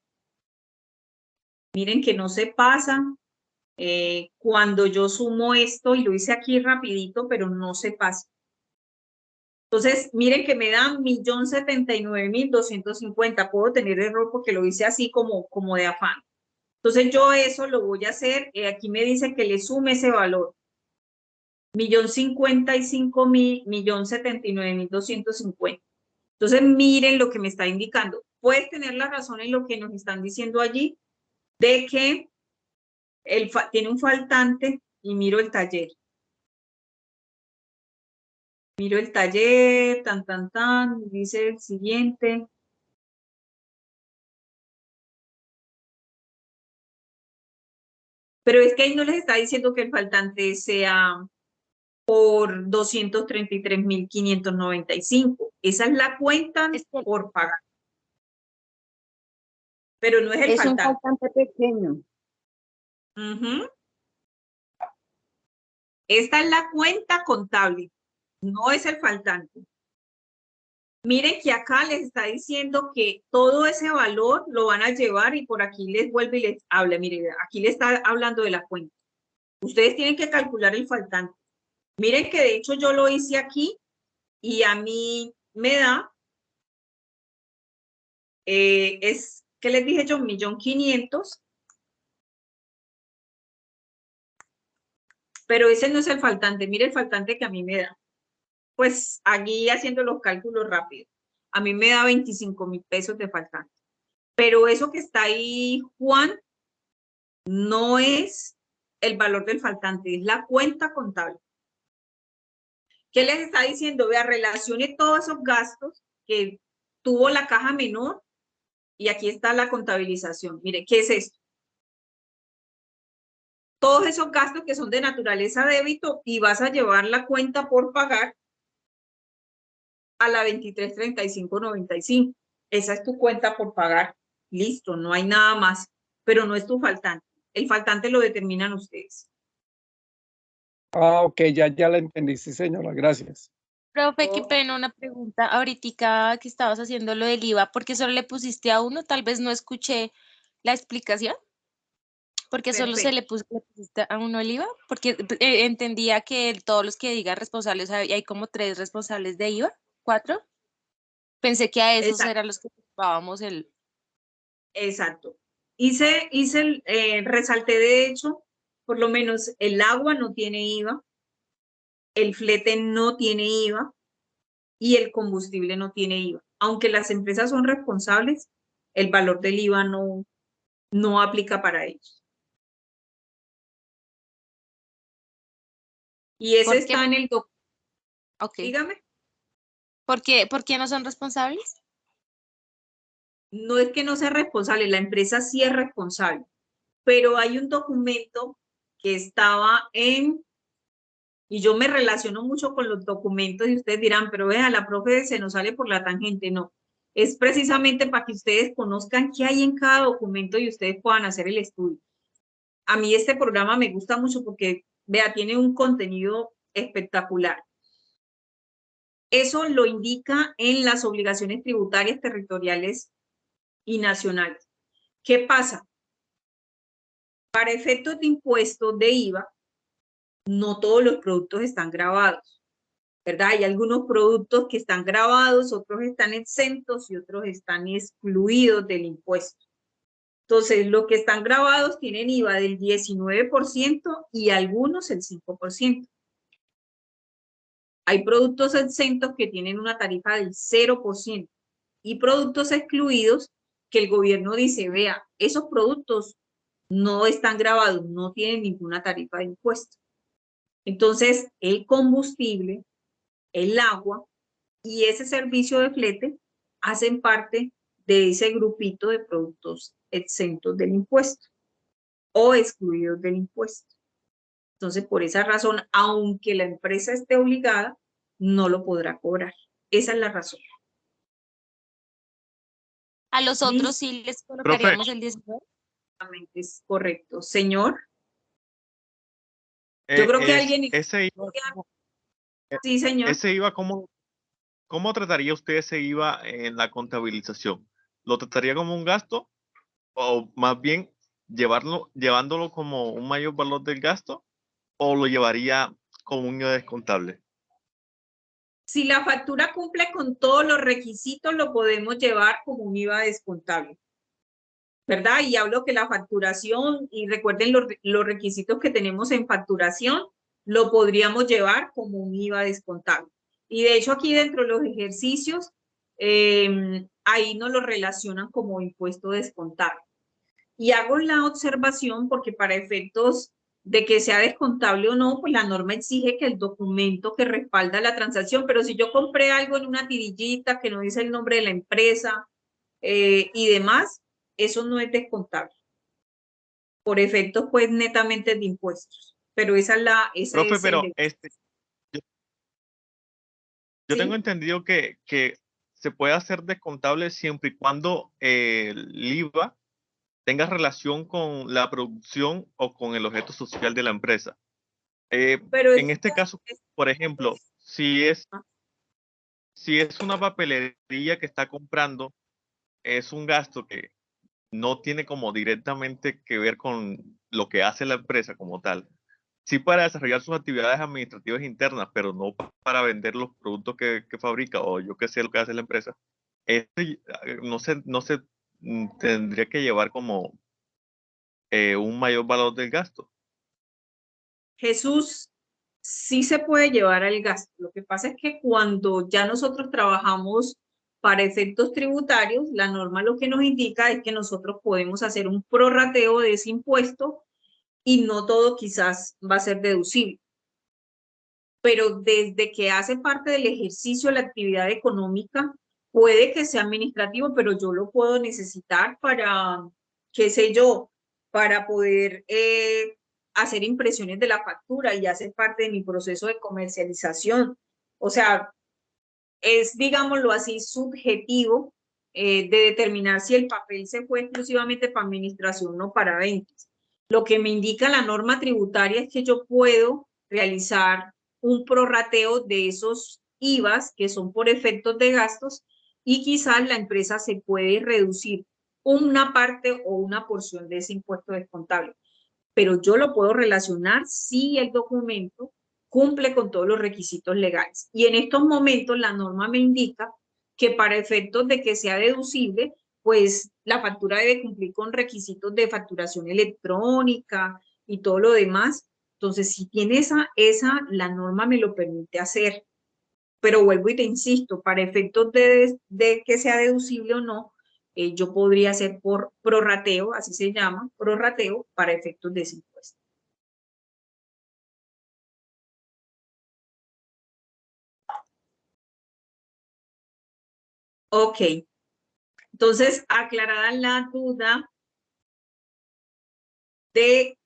Miren que no se pasa. Cuando yo sumo esto, y lo hice aquí rapidito, pero no se pasa. Entonces, miren que me dan 1.079.250. Puedo tener error porque lo hice así como de afán. Entonces, yo eso lo voy a hacer. Aquí me dice que le sume ese valor. 1.055.000, 1.079.250. Entonces, miren lo que me está indicando. Puedes tener la razón en lo que nos están diciendo allí, de que tiene un faltante, y miro el taller. Miro el taller, dice el siguiente. Pero es que ahí no les está diciendo que el faltante sea por 233.595. Esa es la cuenta por pagar. Pero no es el faltante. Es un faltante pequeño. Esta es la cuenta contable, no es el faltante. Miren que acá les está diciendo que todo ese valor lo van a llevar y por aquí les vuelve y les habla. Miren, aquí le está hablando de la cuenta. Ustedes tienen que calcular el faltante. Miren que de hecho yo lo hice aquí y a mí me da, ¿qué les dije yo? 1.500.000. Pero ese no es el faltante. Mire el faltante que a mí me da. Pues aquí haciendo los cálculos rápidos. A mí me da 25.000 pesos de faltante. Pero eso que está ahí, Juan, no es el valor del faltante, es la cuenta contable. ¿Qué les está diciendo? Vea, relacione todos esos gastos que tuvo la caja menor y aquí está la contabilización. Mire, ¿qué es esto? Todos esos gastos que son de naturaleza débito y vas a llevar la cuenta por pagar a la 2335.95. Esa es tu cuenta por pagar. Listo, no hay nada más, pero no es tu faltante. El faltante lo determinan ustedes. Ah, ok, ya la entendí, sí, señora, gracias. Profe, qué pena, una pregunta. Ahorita que estabas haciendo lo del IVA, ¿por qué solo le pusiste a uno? Tal vez no escuché la explicación. ¿Por qué solo le pusiste a uno el IVA? Porque entendía que todos los que digan responsables, hay como 3 responsables de IVA, 4. Pensé que a esos eran los que ocupábamos el... Exacto. Resalté de hecho, por lo menos el agua no tiene IVA, el flete no tiene IVA y el combustible no tiene IVA. Aunque las empresas son responsables, el valor del IVA no aplica para ellos. Y ese está en el documento. Okay. Dígame. ¿Por qué no son responsables? No es que no sea responsable, la empresa sí es responsable, pero hay un documento que estaba y yo me relaciono mucho con los documentos y ustedes dirán, pero vea, la profe se nos sale por la tangente. No, es precisamente para que ustedes conozcan qué hay en cada documento y ustedes puedan hacer el estudio. A mí este programa me gusta mucho porque, vea, tiene un contenido espectacular. Eso lo indica en las obligaciones tributarias territoriales y nacionales. ¿Qué pasa? Para efectos de impuestos de IVA, no todos los productos están grabados, ¿verdad? Hay algunos productos que están grabados, otros están exentos y otros están excluidos del impuesto. Entonces, los que están grabados tienen IVA del 19% y algunos el 5%. Hay productos exentos que tienen una tarifa del 0% y productos excluidos que el gobierno dice, vea, esos productos no están grabados, no tienen ninguna tarifa de impuesto. Entonces, el combustible, el agua y ese servicio de flete hacen parte de ese grupito de productos exentos del impuesto o excluidos del impuesto. Entonces, por esa razón, aunque la empresa esté obligada, no lo podrá cobrar. Esa es la razón. A los otros sí les colocaríamos el 19. Es correcto. Señor. Yo creo que alguien... Ese IVA, sí, señor. Ese IVA, ¿cómo ¿cómo trataría usted ese IVA en la contabilización? ¿Lo trataría como un gasto o más bien llevándolo como un mayor valor del gasto o lo llevaría como un IVA descontable? Si la factura cumple con todos los requisitos, lo podemos llevar como un IVA descontable, ¿verdad? Y hablo que la facturación, y recuerden los requisitos que tenemos en facturación, lo podríamos llevar como un IVA descontable. Y de hecho aquí dentro de los ejercicios, ahí nos lo relacionan como impuesto descontable. Y hago la observación porque para efectos de que sea descontable o no, pues la norma exige que el documento que respalda la transacción, pero si yo compré algo en una tirillita que no dice el nombre de la empresa y demás, eso no es descontable. Por efectos, pues, netamente de impuestos. Pero esa es la... Profe, pero yo ¿Sí? tengo entendido que se puede hacer descontable siempre y cuando el IVA tenga relación con la producción o con el objeto social de la empresa. Pero En este caso, por ejemplo, si es una papelería que está comprando, es un gasto que no tiene como directamente que ver con lo que hace la empresa como tal. Sí para desarrollar sus actividades administrativas internas, pero no para vender los productos que fabrica o yo qué sé lo que hace la empresa. No se tendría que llevar como un mayor valor del gasto. Jesús, sí se puede llevar al gasto. Lo que pasa es que cuando ya nosotros trabajamos para efectos tributarios, la norma lo que nos indica es que nosotros podemos hacer un prorrateo de ese impuesto y no todo quizás va a ser deducible. Pero desde que hace parte del ejercicio de la actividad económica, puede que sea administrativo, pero yo lo puedo necesitar para, qué sé yo, para poder hacer impresiones de la factura y hacer parte de mi proceso de comercialización. O sea, es, digámoslo así, subjetivo de determinar si el papel se fue exclusivamente para administración o no para ventas. Lo que me indica la norma tributaria es que yo puedo realizar un prorrateo de esos IVAs que son por efectos de gastos y quizás la empresa se puede reducir una parte o una porción de ese impuesto descontable. Pero yo lo puedo relacionar si el documento cumple con todos los requisitos legales. Y en estos momentos la norma me indica que para efectos de que sea deducible, pues la factura debe cumplir con requisitos de facturación electrónica y todo lo demás. Entonces, si tiene la norma me lo permite hacer. Pero vuelvo y te insisto, para efectos de que sea deducible o no, yo podría hacer por prorrateo, así se llama, prorrateo para efectos de ese impuesto. Ok, entonces aclarada la duda de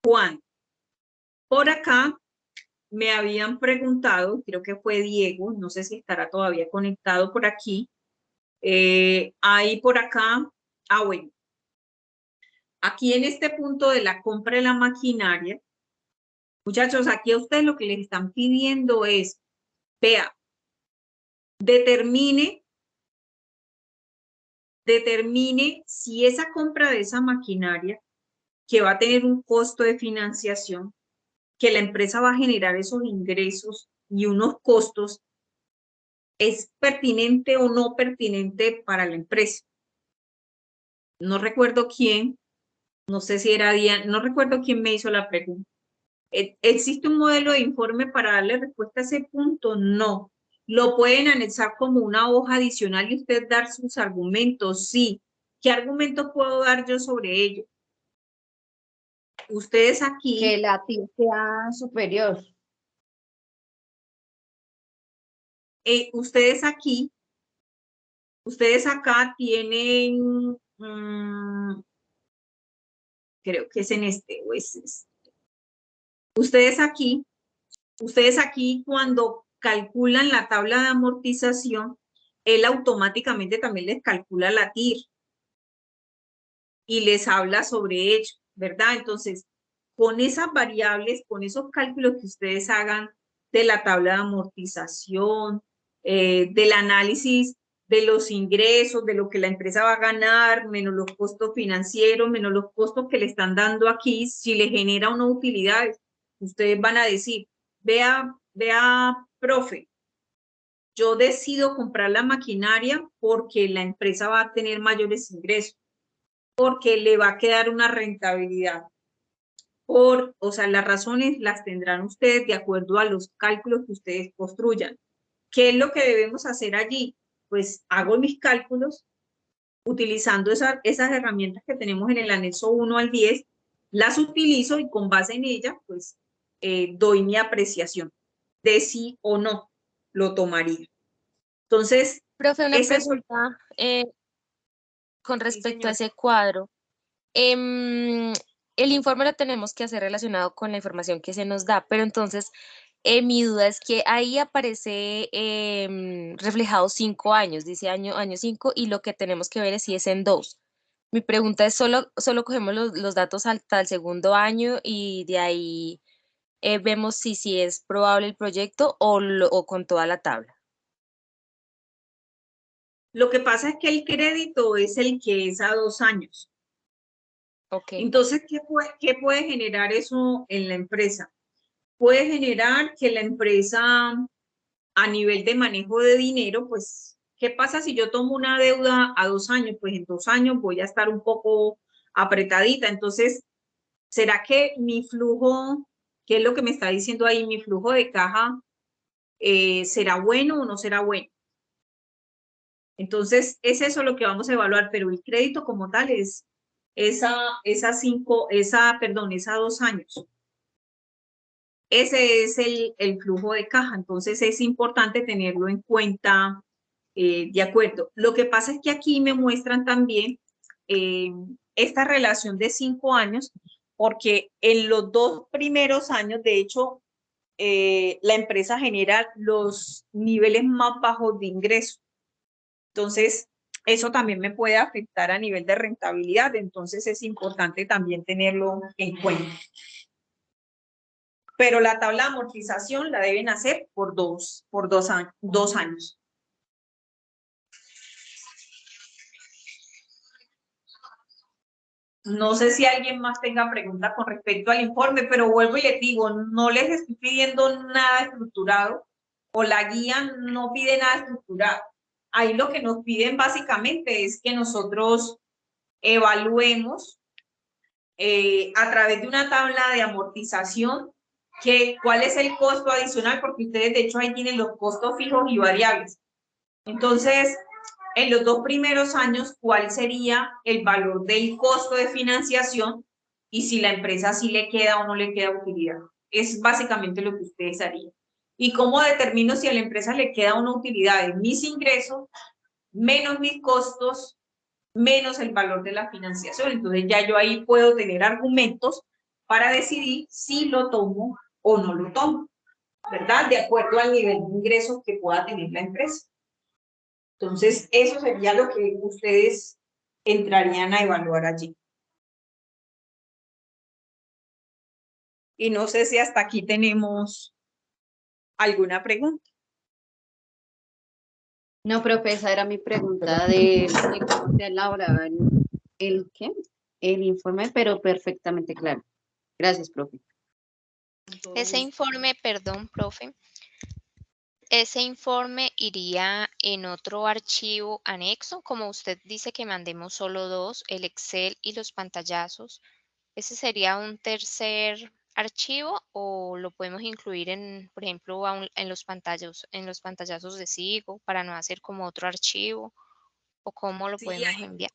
Juan. Por acá me habían preguntado, creo que fue Diego, no sé si estará todavía conectado por aquí. Ahí por acá, bueno, aquí en este punto de la compra de la maquinaria, muchachos, aquí a ustedes lo que les están pidiendo es, vea, determine si esa compra de esa maquinaria que va a tener un costo de financiación, que la empresa va a generar esos ingresos y unos costos, es pertinente o no pertinente para la empresa. No recuerdo quién, no sé si era Diana, no recuerdo quién me hizo la pregunta. ¿Existe un modelo de informe para darle respuesta a ese punto? No. ¿Lo pueden anexar como una hoja adicional y usted dar sus argumentos? Sí. ¿Qué argumentos puedo dar yo sobre ello? Ustedes aquí... Que la TIR sea superior. Ustedes acá tienen... creo que es en este o es este. Ustedes aquí cuando calculan la tabla de amortización, él automáticamente también les calcula la TIR y les habla sobre ello, ¿verdad? Entonces, con esas variables, con esos cálculos que ustedes hagan de la tabla de amortización, del análisis de los ingresos, de lo que la empresa va a ganar, menos los costos financieros, menos los costos que le están dando aquí, si le genera una utilidad, ustedes van a decir, vea, profe, yo decido comprar la maquinaria porque la empresa va a tener mayores ingresos, porque le va a quedar una rentabilidad. O sea, las razones las tendrán ustedes de acuerdo a los cálculos que ustedes construyan. ¿Qué es lo que debemos hacer allí? Pues hago mis cálculos utilizando esas herramientas que tenemos en el anexo 1 al 10, las utilizo y con base en ellas, pues doy mi apreciación de sí o no lo tomaría. Entonces, Profe, una ese es pregunta con Sí, respecto a señor. ese cuadro. El informe lo tenemos que hacer relacionado con la información que se nos da, pero entonces mi duda es que ahí aparece reflejado 5 años, dice año 5, y lo que tenemos que ver es si es en 2. Mi pregunta es, ¿solo cogemos los datos hasta el segundo año y de ahí vemos si es probable el proyecto o con toda la tabla? Lo que pasa es que el crédito es el que es a 2 años. Ok. Entonces, ¿qué puede generar eso en la empresa? Puede generar que la empresa, a nivel de manejo de dinero, pues, ¿qué pasa si yo tomo una deuda a 2 años? Pues en 2 años voy a estar un poco apretadita. Entonces, ¿será que mi flujo, qué es lo que me está diciendo ahí, mi flujo de caja, será bueno o no será bueno? Entonces, es eso lo que vamos a evaluar, pero el crédito como tal es a 2 años. Ese es el flujo de caja, entonces es importante tenerlo en cuenta, de acuerdo. Lo que pasa es que aquí me muestran también esta relación de 5 años, porque en los 2 primeros años, de hecho, la empresa genera los niveles más bajos de ingreso. Entonces, eso también me puede afectar a nivel de rentabilidad, entonces es importante también tenerlo en cuenta. Pero la tabla de amortización la deben hacer por dos años. No sé si alguien más tenga preguntas con respecto al informe, pero vuelvo y les digo, no les estoy pidiendo nada estructurado o la guía no pide nada estructurado. Ahí lo que nos piden básicamente es que nosotros evaluemos a través de una tabla de amortización cuál es el costo adicional, porque ustedes de hecho ahí tienen los costos fijos y variables. Entonces, en los 2 primeros años, ¿cuál sería el valor del costo de financiación y si la empresa sí le queda o no le queda utilidad? Es básicamente lo que ustedes harían. ¿Y cómo determino si a la empresa le queda una utilidad? En mis ingresos menos mis costos menos el valor de la financiación. Entonces ya yo ahí puedo tener argumentos para decidir si lo tomo o no lo tomo, ¿verdad? De acuerdo al nivel de ingresos que pueda tener la empresa. Entonces, eso sería lo que ustedes entrarían a evaluar allí. Y no sé si hasta aquí tenemos alguna pregunta. No, profe, esa era mi pregunta de cómo se elaboraba el informe, pero perfectamente claro. Gracias, profe. Ese informe, perdón, profe, ese informe iría en otro archivo anexo, como usted dice que mandemos solo 2, el Excel y los pantallazos. ¿Ese sería un tercer archivo o lo podemos incluir en, por ejemplo, en los pantallazos de Sigo para no hacer como otro archivo? ¿O cómo lo Sí, podemos enviar?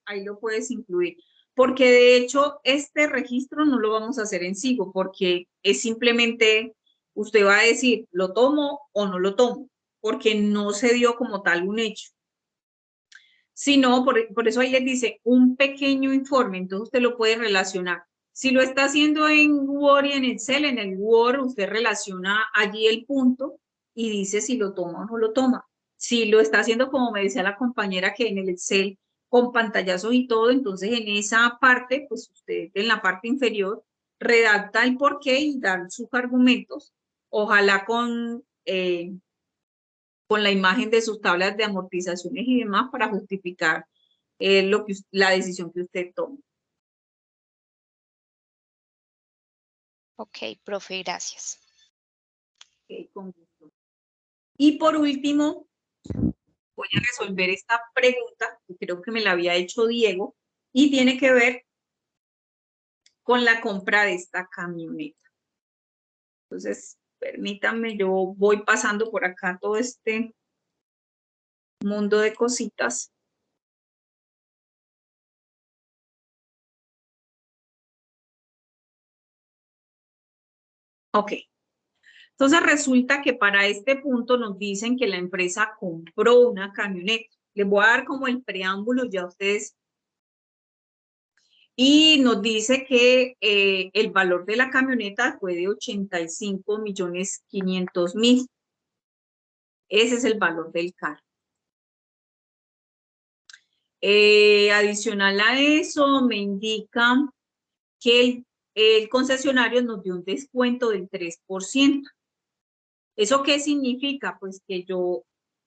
ahí lo puedes incluir. Porque de hecho, este registro no lo vamos a hacer en Sigo, porque es simplemente, usted va a decir, ¿lo tomo o no lo tomo? Porque no se dio como tal un hecho. Sino, por eso ahí les dice un pequeño informe, entonces usted lo puede relacionar. Si lo está haciendo en Word y en Excel, en el Word usted relaciona allí el punto y dice si lo toma o no lo toma. Si lo está haciendo, como me decía la compañera, que en el Excel con pantallazos y todo, entonces en esa parte, pues usted en la parte inferior redacta el porqué y da sus argumentos ojalá con la imagen de sus tablas de amortizaciones y demás para justificar la decisión que usted tome. Ok, profe, gracias. Okay, con gusto. Y por último, voy a resolver esta pregunta, que creo que me la había hecho Diego, y tiene que ver con la compra de esta camioneta. Entonces, permítanme, yo voy pasando por acá todo este mundo de cositas. Ok. Entonces resulta que para este punto nos dicen que la empresa compró una camioneta. Les voy a dar como el preámbulo ya ustedes. Y nos dice que el valor de la camioneta fue de 85.500.000. Ese es el valor del carro. Adicional a eso, me indican que el concesionario nos dio un descuento del 3%. ¿Eso qué significa? Pues que yo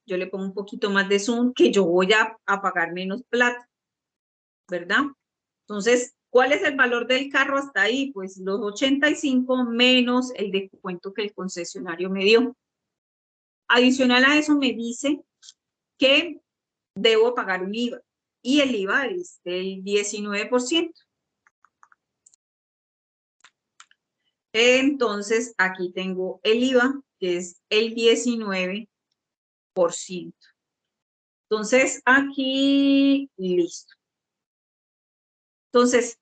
le pongo un poquito más de zoom, que yo voy a pagar menos plata, ¿verdad? Entonces, ¿cuál es el valor del carro hasta ahí? Pues los 85 menos el descuento que el concesionario me dio. Adicional a eso me dice que debo pagar un IVA y el IVA es del 19%. Entonces, aquí tengo el IVA, que es el 19%. Entonces, aquí, listo. Entonces,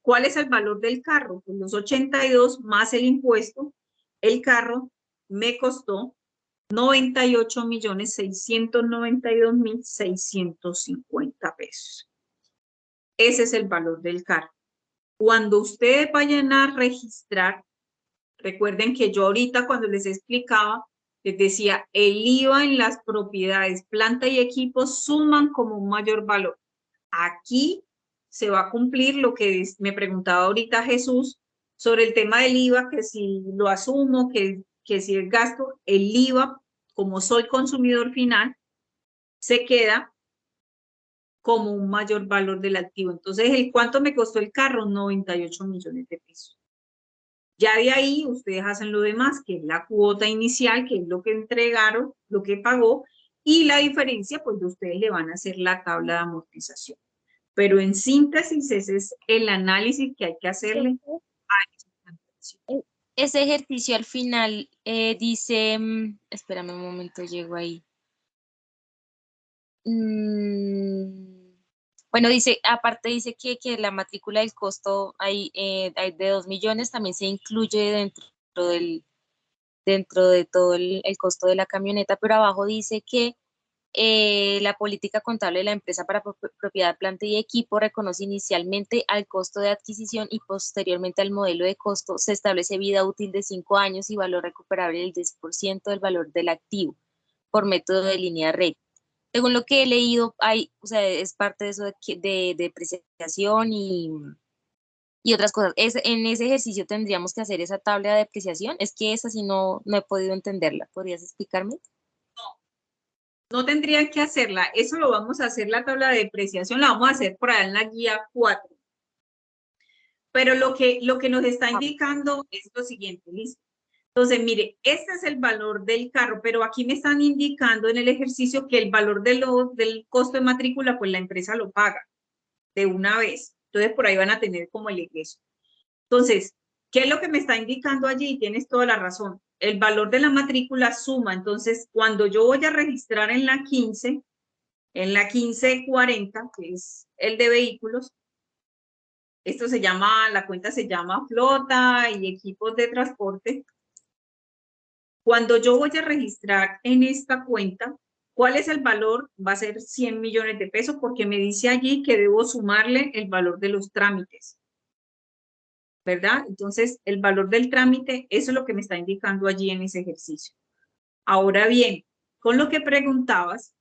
¿cuál es el valor del carro? Pues los 82 más el impuesto. El carro me costó 98.692.650 pesos. Ese es el valor del carro. Cuando ustedes vayan a registrar, recuerden que yo ahorita cuando les explicaba, les decía, el IVA en las propiedades, planta y equipo suman como un mayor valor. Aquí se va a cumplir lo que me preguntaba ahorita Jesús sobre el tema del IVA, que si lo asumo, que si el gasto, el IVA, como soy consumidor final, se queda como un mayor valor del activo. Entonces, ¿cuánto me costó el carro? 98 millones de pesos. Ya de ahí ustedes hacen lo demás, que es la cuota inicial, que es lo que entregaron, lo que pagó, y la diferencia, pues ustedes le van a hacer la tabla de amortización. Pero en síntesis, ese es el análisis que hay que hacerle a esa transacción. Ese ejercicio al final dice, espérame un momento, llego ahí. Bueno, dice, aparte dice que la matrícula del costo hay de 2 millones, también se incluye dentro de todo el costo de la camioneta, pero abajo dice que la política contable de la empresa para propiedad, planta y equipo reconoce inicialmente al costo de adquisición y posteriormente al modelo de costo. Se establece vida útil de 5 años y valor recuperable del 10% del valor del activo por método de línea recta. Según lo que he leído, o sea, es parte de eso de depreciación y otras cosas. En ese ejercicio tendríamos que hacer esa tabla de depreciación. Es que esa sí no he podido entenderla. ¿Podrías explicarme? No tendrían que hacerla. Eso lo vamos a hacer, la tabla de depreciación, la vamos a hacer por allá en la guía 4. Pero lo que nos está indicando es lo siguiente, listo. Entonces, mire, este es el valor del carro, pero aquí me están indicando en el ejercicio que el valor del costo de matrícula, pues la empresa lo paga de una vez. Entonces, por ahí van a tener como el ingreso. Entonces, ¿qué es lo que me está indicando allí? Tienes toda la razón. El valor de la matrícula suma. Entonces, cuando yo voy a registrar en la 1540, que es el de vehículos, esto se llama, la cuenta se llama flota y equipos de transporte. Cuando yo voy a registrar en esta cuenta, ¿cuál es el valor? Va a ser 100 millones de pesos porque me dice allí que debo sumarle el valor de los trámites, ¿verdad? Entonces, el valor del trámite, eso es lo que me está indicando allí en ese ejercicio. Ahora bien, con lo que preguntabas,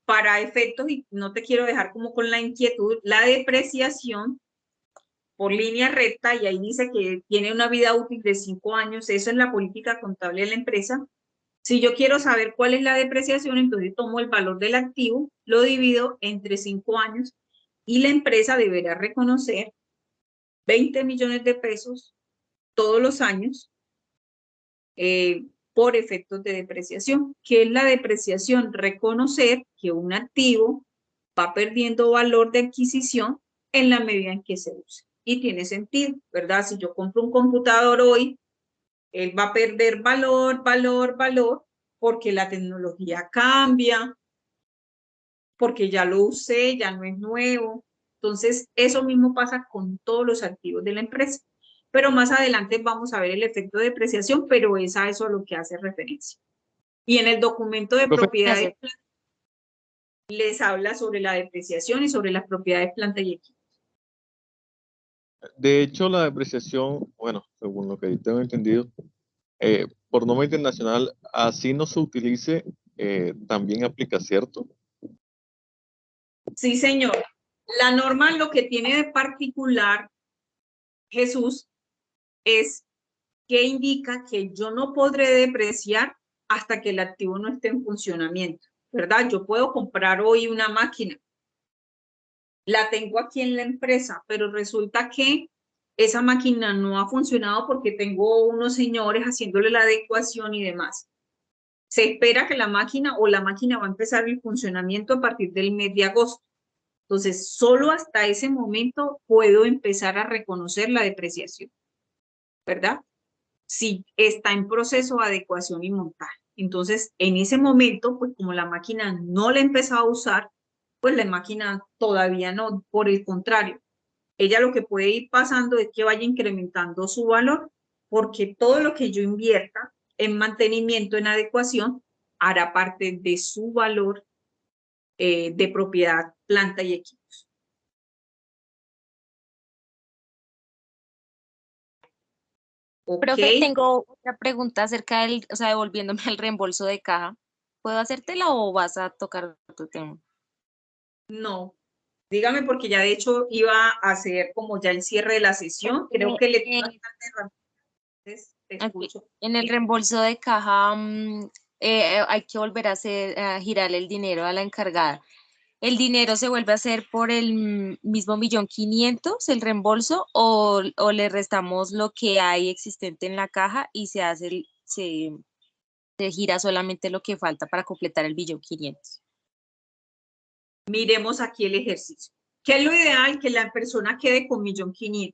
para efectos, y no te quiero dejar como con la inquietud, la depreciación por línea recta y ahí dice que tiene una vida útil de 5 años, eso es la política contable de la empresa. Si yo quiero saber cuál es la depreciación, entonces tomo el valor del activo, lo divido entre 5 años y la empresa deberá reconocer 20 millones de pesos todos los años por efectos de depreciación. ¿Qué es la depreciación? Reconocer que un activo va perdiendo valor de adquisición en la medida en que se use. Y tiene sentido, ¿verdad? Si yo compro un computador hoy, él va a perder valor, porque la tecnología cambia, porque ya lo usé, ya no es nuevo. Entonces, eso mismo pasa con todos los activos de la empresa. Pero más adelante vamos a ver el efecto de depreciación, pero es a eso a lo que hace referencia. Y en el documento de propiedades les habla sobre la depreciación y sobre las propiedades planta y equipo. De hecho, la depreciación, bueno, según lo que tengo entendido, por norma internacional, así no se utilice, también aplica, ¿cierto? Sí, señor. La norma lo que tiene de particular, Jesús, es que indica que yo no podré depreciar hasta que el activo no esté en funcionamiento, ¿verdad? Yo puedo comprar hoy una máquina, la tengo aquí en la empresa, pero resulta que esa máquina no ha funcionado porque tengo unos señores haciéndole la adecuación y demás. Se espera que la máquina va a empezar el funcionamiento a partir del mes de agosto. Entonces, solo hasta ese momento puedo empezar a reconocer la depreciación, ¿verdad? Si está en proceso de adecuación y montaje. Entonces, en ese momento, pues como la máquina no la he empezado a usar, pues la máquina todavía no, por el contrario. Ella lo que puede ir pasando es que vaya incrementando su valor, porque todo lo que yo invierta en mantenimiento, en adecuación, hará parte de su valor de propiedad, planta y equipos. Profe, tengo otra pregunta acerca del, o sea, devolviéndome al reembolso de caja. ¿Puedo hacértela o vas a tocar tu tema? No, dígame porque ya de hecho iba a hacer como ya el cierre de la sesión. Creo que le di bastante herramientas. Te escucho. En el reembolso de caja hay que volver a girar el dinero a la encargada. ¿El dinero se vuelve a hacer por el mismo 1.500.000, el reembolso, o le restamos lo que hay existente en la caja y se hace se gira solamente lo que falta para completar el 1.500.000? Miremos aquí el ejercicio. ¿Qué es lo ideal? Que la persona quede con 1.500.000.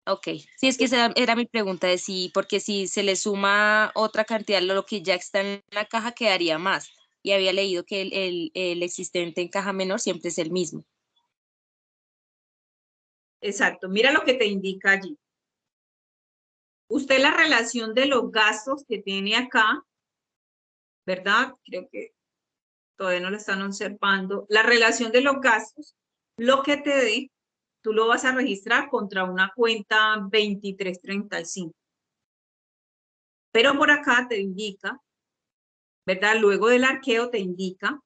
Ok, sí, es que esa era mi pregunta de si, porque si se le suma otra cantidad, lo que ya está en la caja quedaría más. Y había leído que el existente en caja menor siempre es el mismo. Exacto, mira lo que te indica allí. Usted la relación de los gastos que tiene acá, ¿verdad? Creo que todavía no lo están observando. La relación de los gastos, lo que te dé, tú lo vas a registrar contra una cuenta 2335. Pero por acá te indica, ¿verdad? Luego del arqueo te indica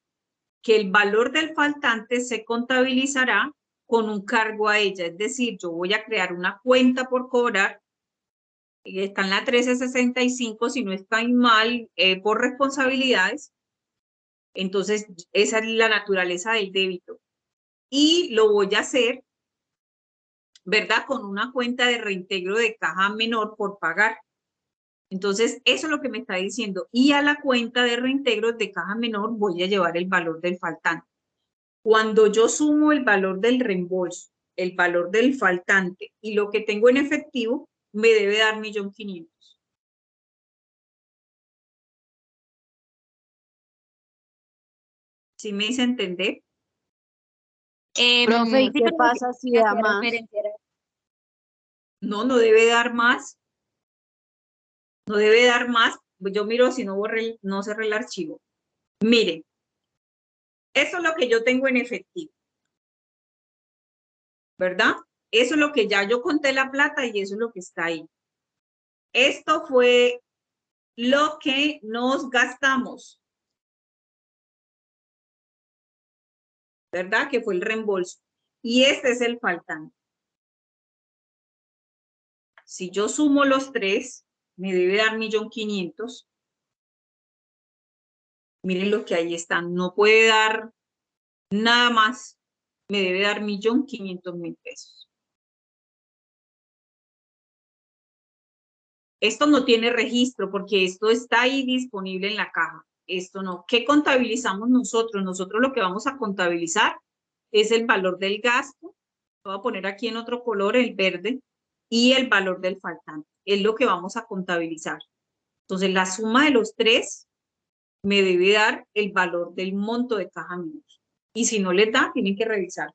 que el valor del faltante se contabilizará con un cargo a ella. Es decir, yo voy a crear una cuenta por cobrar, está en la 1365, si no está mal, por responsabilidades. Entonces, esa es la naturaleza del débito. Y lo voy a hacer, ¿verdad? Con una cuenta de reintegro de caja menor por pagar. Entonces, eso es lo que me está diciendo. Y a la cuenta de reintegro de caja menor voy a llevar el valor del faltante. Cuando yo sumo el valor del reembolso, el valor del faltante y lo que tengo en efectivo, me debe dar 1.500.000. ¿Sí me hice entender? Profe, ¿y Sí, qué pero pasa si da hacía más? referencia a- No, no debe dar más. No debe dar más. Yo miro si no no cerré el archivo. Miren, eso es lo que yo tengo en efectivo, ¿verdad? Eso es lo que ya yo conté la plata y eso es lo que está ahí. Esto fue lo que nos gastamos, ¿verdad? Que fue el reembolso. Y este es el faltante. Si yo sumo los tres, me debe dar 1.500.000. Miren lo que ahí están. No puede dar nada más. Me debe dar 1.500.000 pesos. Esto no tiene registro porque esto está ahí disponible en la caja. Esto no. ¿Qué contabilizamos nosotros? Nosotros lo que vamos a contabilizar es el valor del gasto. Voy a poner aquí en otro color, el verde, y el valor del faltante. Es lo que vamos a contabilizar. Entonces, la suma de los tres me debe dar el valor del monto de caja menos. Y si no les da, tienen que revisar.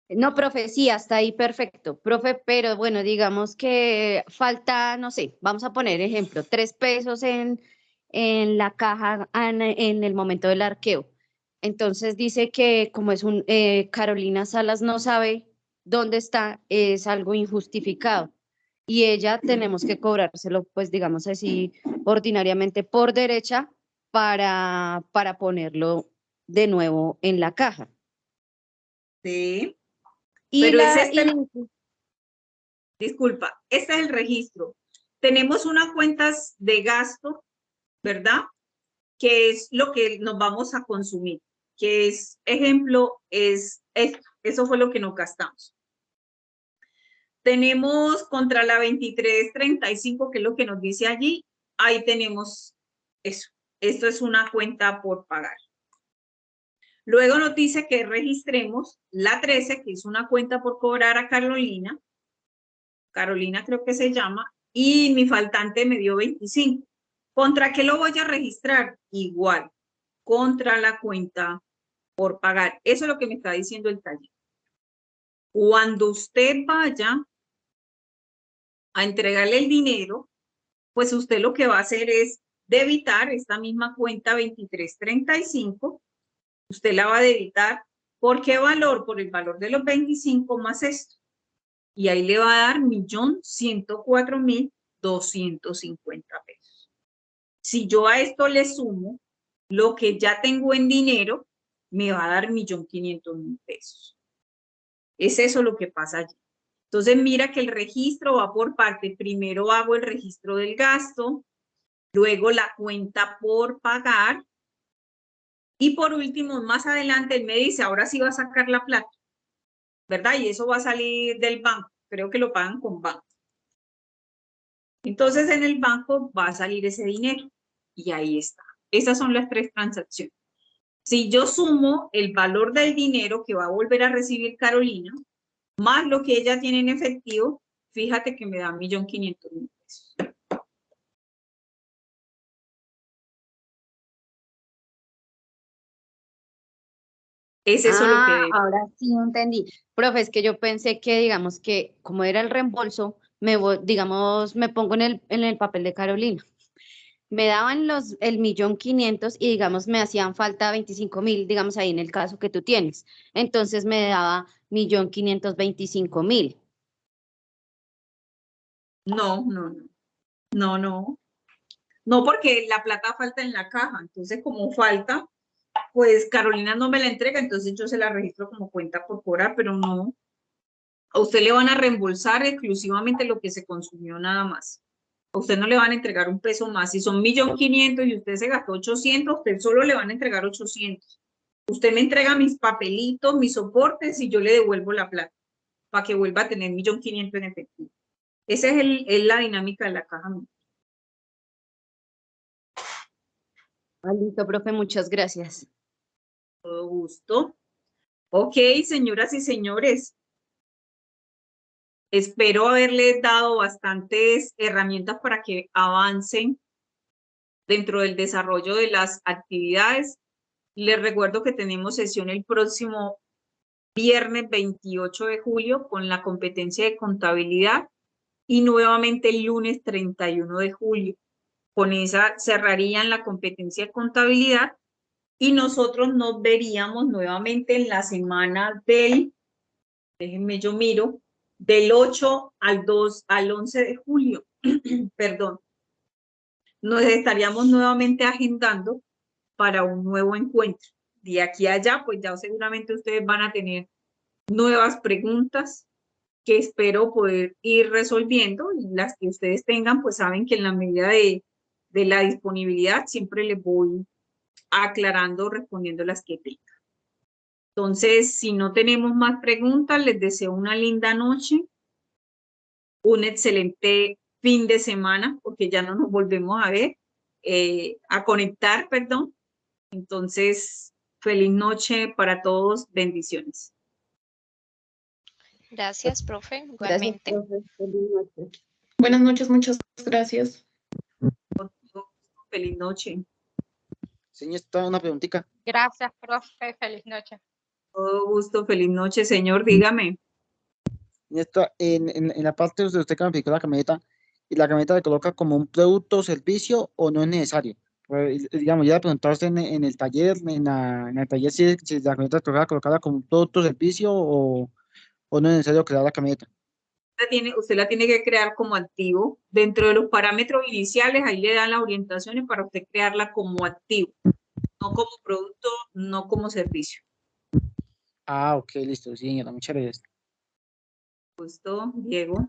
No, profe, sí, hasta ahí perfecto. Profe, pero bueno, digamos que falta, no sé, vamos a poner ejemplo, 3 pesos en la caja en el momento del arqueo. Entonces dice que como es Carolina Salas no sabe dónde está, es algo injustificado. Y ella tenemos que cobrárselo, pues digamos así, ordinariamente por derecha para ponerlo de nuevo en la caja. Sí. Y Pero la, es este, disculpa, este es el registro. Tenemos unas cuentas de gasto, ¿verdad? Que es lo que nos vamos a consumir. Que es, ejemplo, es esto. Eso fue lo que nos gastamos. Tenemos contra la 2335, que es lo que nos dice allí. Ahí tenemos eso. Esto es una cuenta por pagar. Luego nos dice que registremos la 13, que es una cuenta por cobrar a Carolina. Carolina creo que se llama. Y mi faltante me dio 25. ¿Contra qué lo voy a registrar? Igual, contra la cuenta por pagar. Eso es lo que me está diciendo el taller. Cuando usted vaya a entregarle el dinero, pues usted lo que va a hacer es debitar esta misma cuenta 2335. Usted la va a debitar. ¿Por qué valor? Por el valor de los 25 más esto. Y ahí le va a dar 1.104.250 pesos. Si yo a esto le sumo lo que ya tengo en dinero, me va a dar 1.500.000 pesos. Es eso lo que pasa allí. Entonces mira que el registro va por parte. Primero hago el registro del gasto, luego la cuenta por pagar, y por último, más adelante, él me dice, ahora sí va a sacar la plata, ¿verdad? Y eso va a salir del banco. Creo que lo pagan con banco. Entonces, en el banco va a salir ese dinero. Y ahí está. Esas son las tres transacciones. Si yo sumo el valor del dinero que va a volver a recibir Carolina, más lo que ella tiene en efectivo, fíjate que me da 1.500.000 pesos. Es eso lo que debe. Ahora sí entendí. Profe, es que yo pensé que, digamos, que como era el reembolso, digamos, me pongo en el papel de Carolina. Me daban el 1.500.000 y, digamos, me hacían falta 25.000, digamos, ahí en el caso que tú tienes. Entonces me daba 1.525.000. No, porque la plata falta en la caja. Entonces, como falta, pues Carolina no me la entrega, entonces yo se la registro como cuenta por cobrar, pero no. A usted le van a reembolsar exclusivamente lo que se consumió nada más. A usted no le van a entregar un peso más. Si son 1.500.000 y usted se gastó 800, a usted solo le van a entregar 800. Usted me entrega mis papelitos, mis soportes y yo le devuelvo la plata para que vuelva a tener 1.500.000 en efectivo. Esa es la dinámica de la caja. Listo, profe, muchas gracias. Todo gusto. Ok, señoras y señores. Espero haberles dado bastantes herramientas para que avancen dentro del desarrollo de las actividades. Les recuerdo que tenemos sesión el próximo viernes 28 de julio con la competencia de contabilidad y nuevamente el lunes 31 de julio. Con esa cerrarían la competencia de contabilidad y nosotros nos veríamos nuevamente en la semana déjenme yo miro, del 8 al 11 de julio, perdón. Nos estaríamos nuevamente agendando para un nuevo encuentro. De aquí a allá, pues ya seguramente ustedes van a tener nuevas preguntas, que espero poder ir resolviendo, y las que ustedes tengan, pues saben que en la medida de la disponibilidad siempre les voy aclarando, respondiendo las que tengan. Entonces, si no tenemos más preguntas, les deseo una linda noche, un excelente fin de semana, porque ya no nos volvemos a ver, a conectar, perdón. Entonces, feliz noche para todos, bendiciones. Gracias, profe. Gracias, Igualmente. profe. Feliz noche. Buenas noches, muchas gracias. Feliz noche. Señor, está una preguntita. Gracias, profe. Feliz noche. Todo gusto, feliz noche, señor, dígame. En la parte donde usted calificó la camioneta, ¿y la camioneta le coloca como un producto o servicio o no es necesario? Pues, digamos, ya le preguntó a usted en el taller, en el taller si la camioneta toca colocarla como un producto o servicio o no es necesario crear la camioneta. Usted la tiene que crear como activo. Dentro de los parámetros iniciales, ahí le dan las orientaciones para usted crearla como activo, no como producto, no como servicio. Ah, ok, listo, sí, señora, muchas gracias. Gusto, Diego.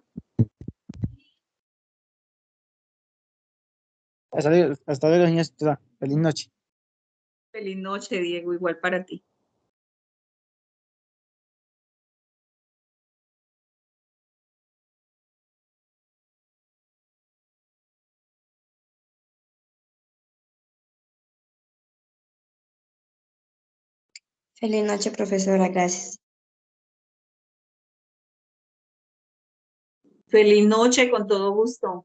Hasta luego, señora. Feliz noche. Feliz noche, Diego, igual para ti. Feliz noche, profesora, gracias. Feliz noche, con todo gusto.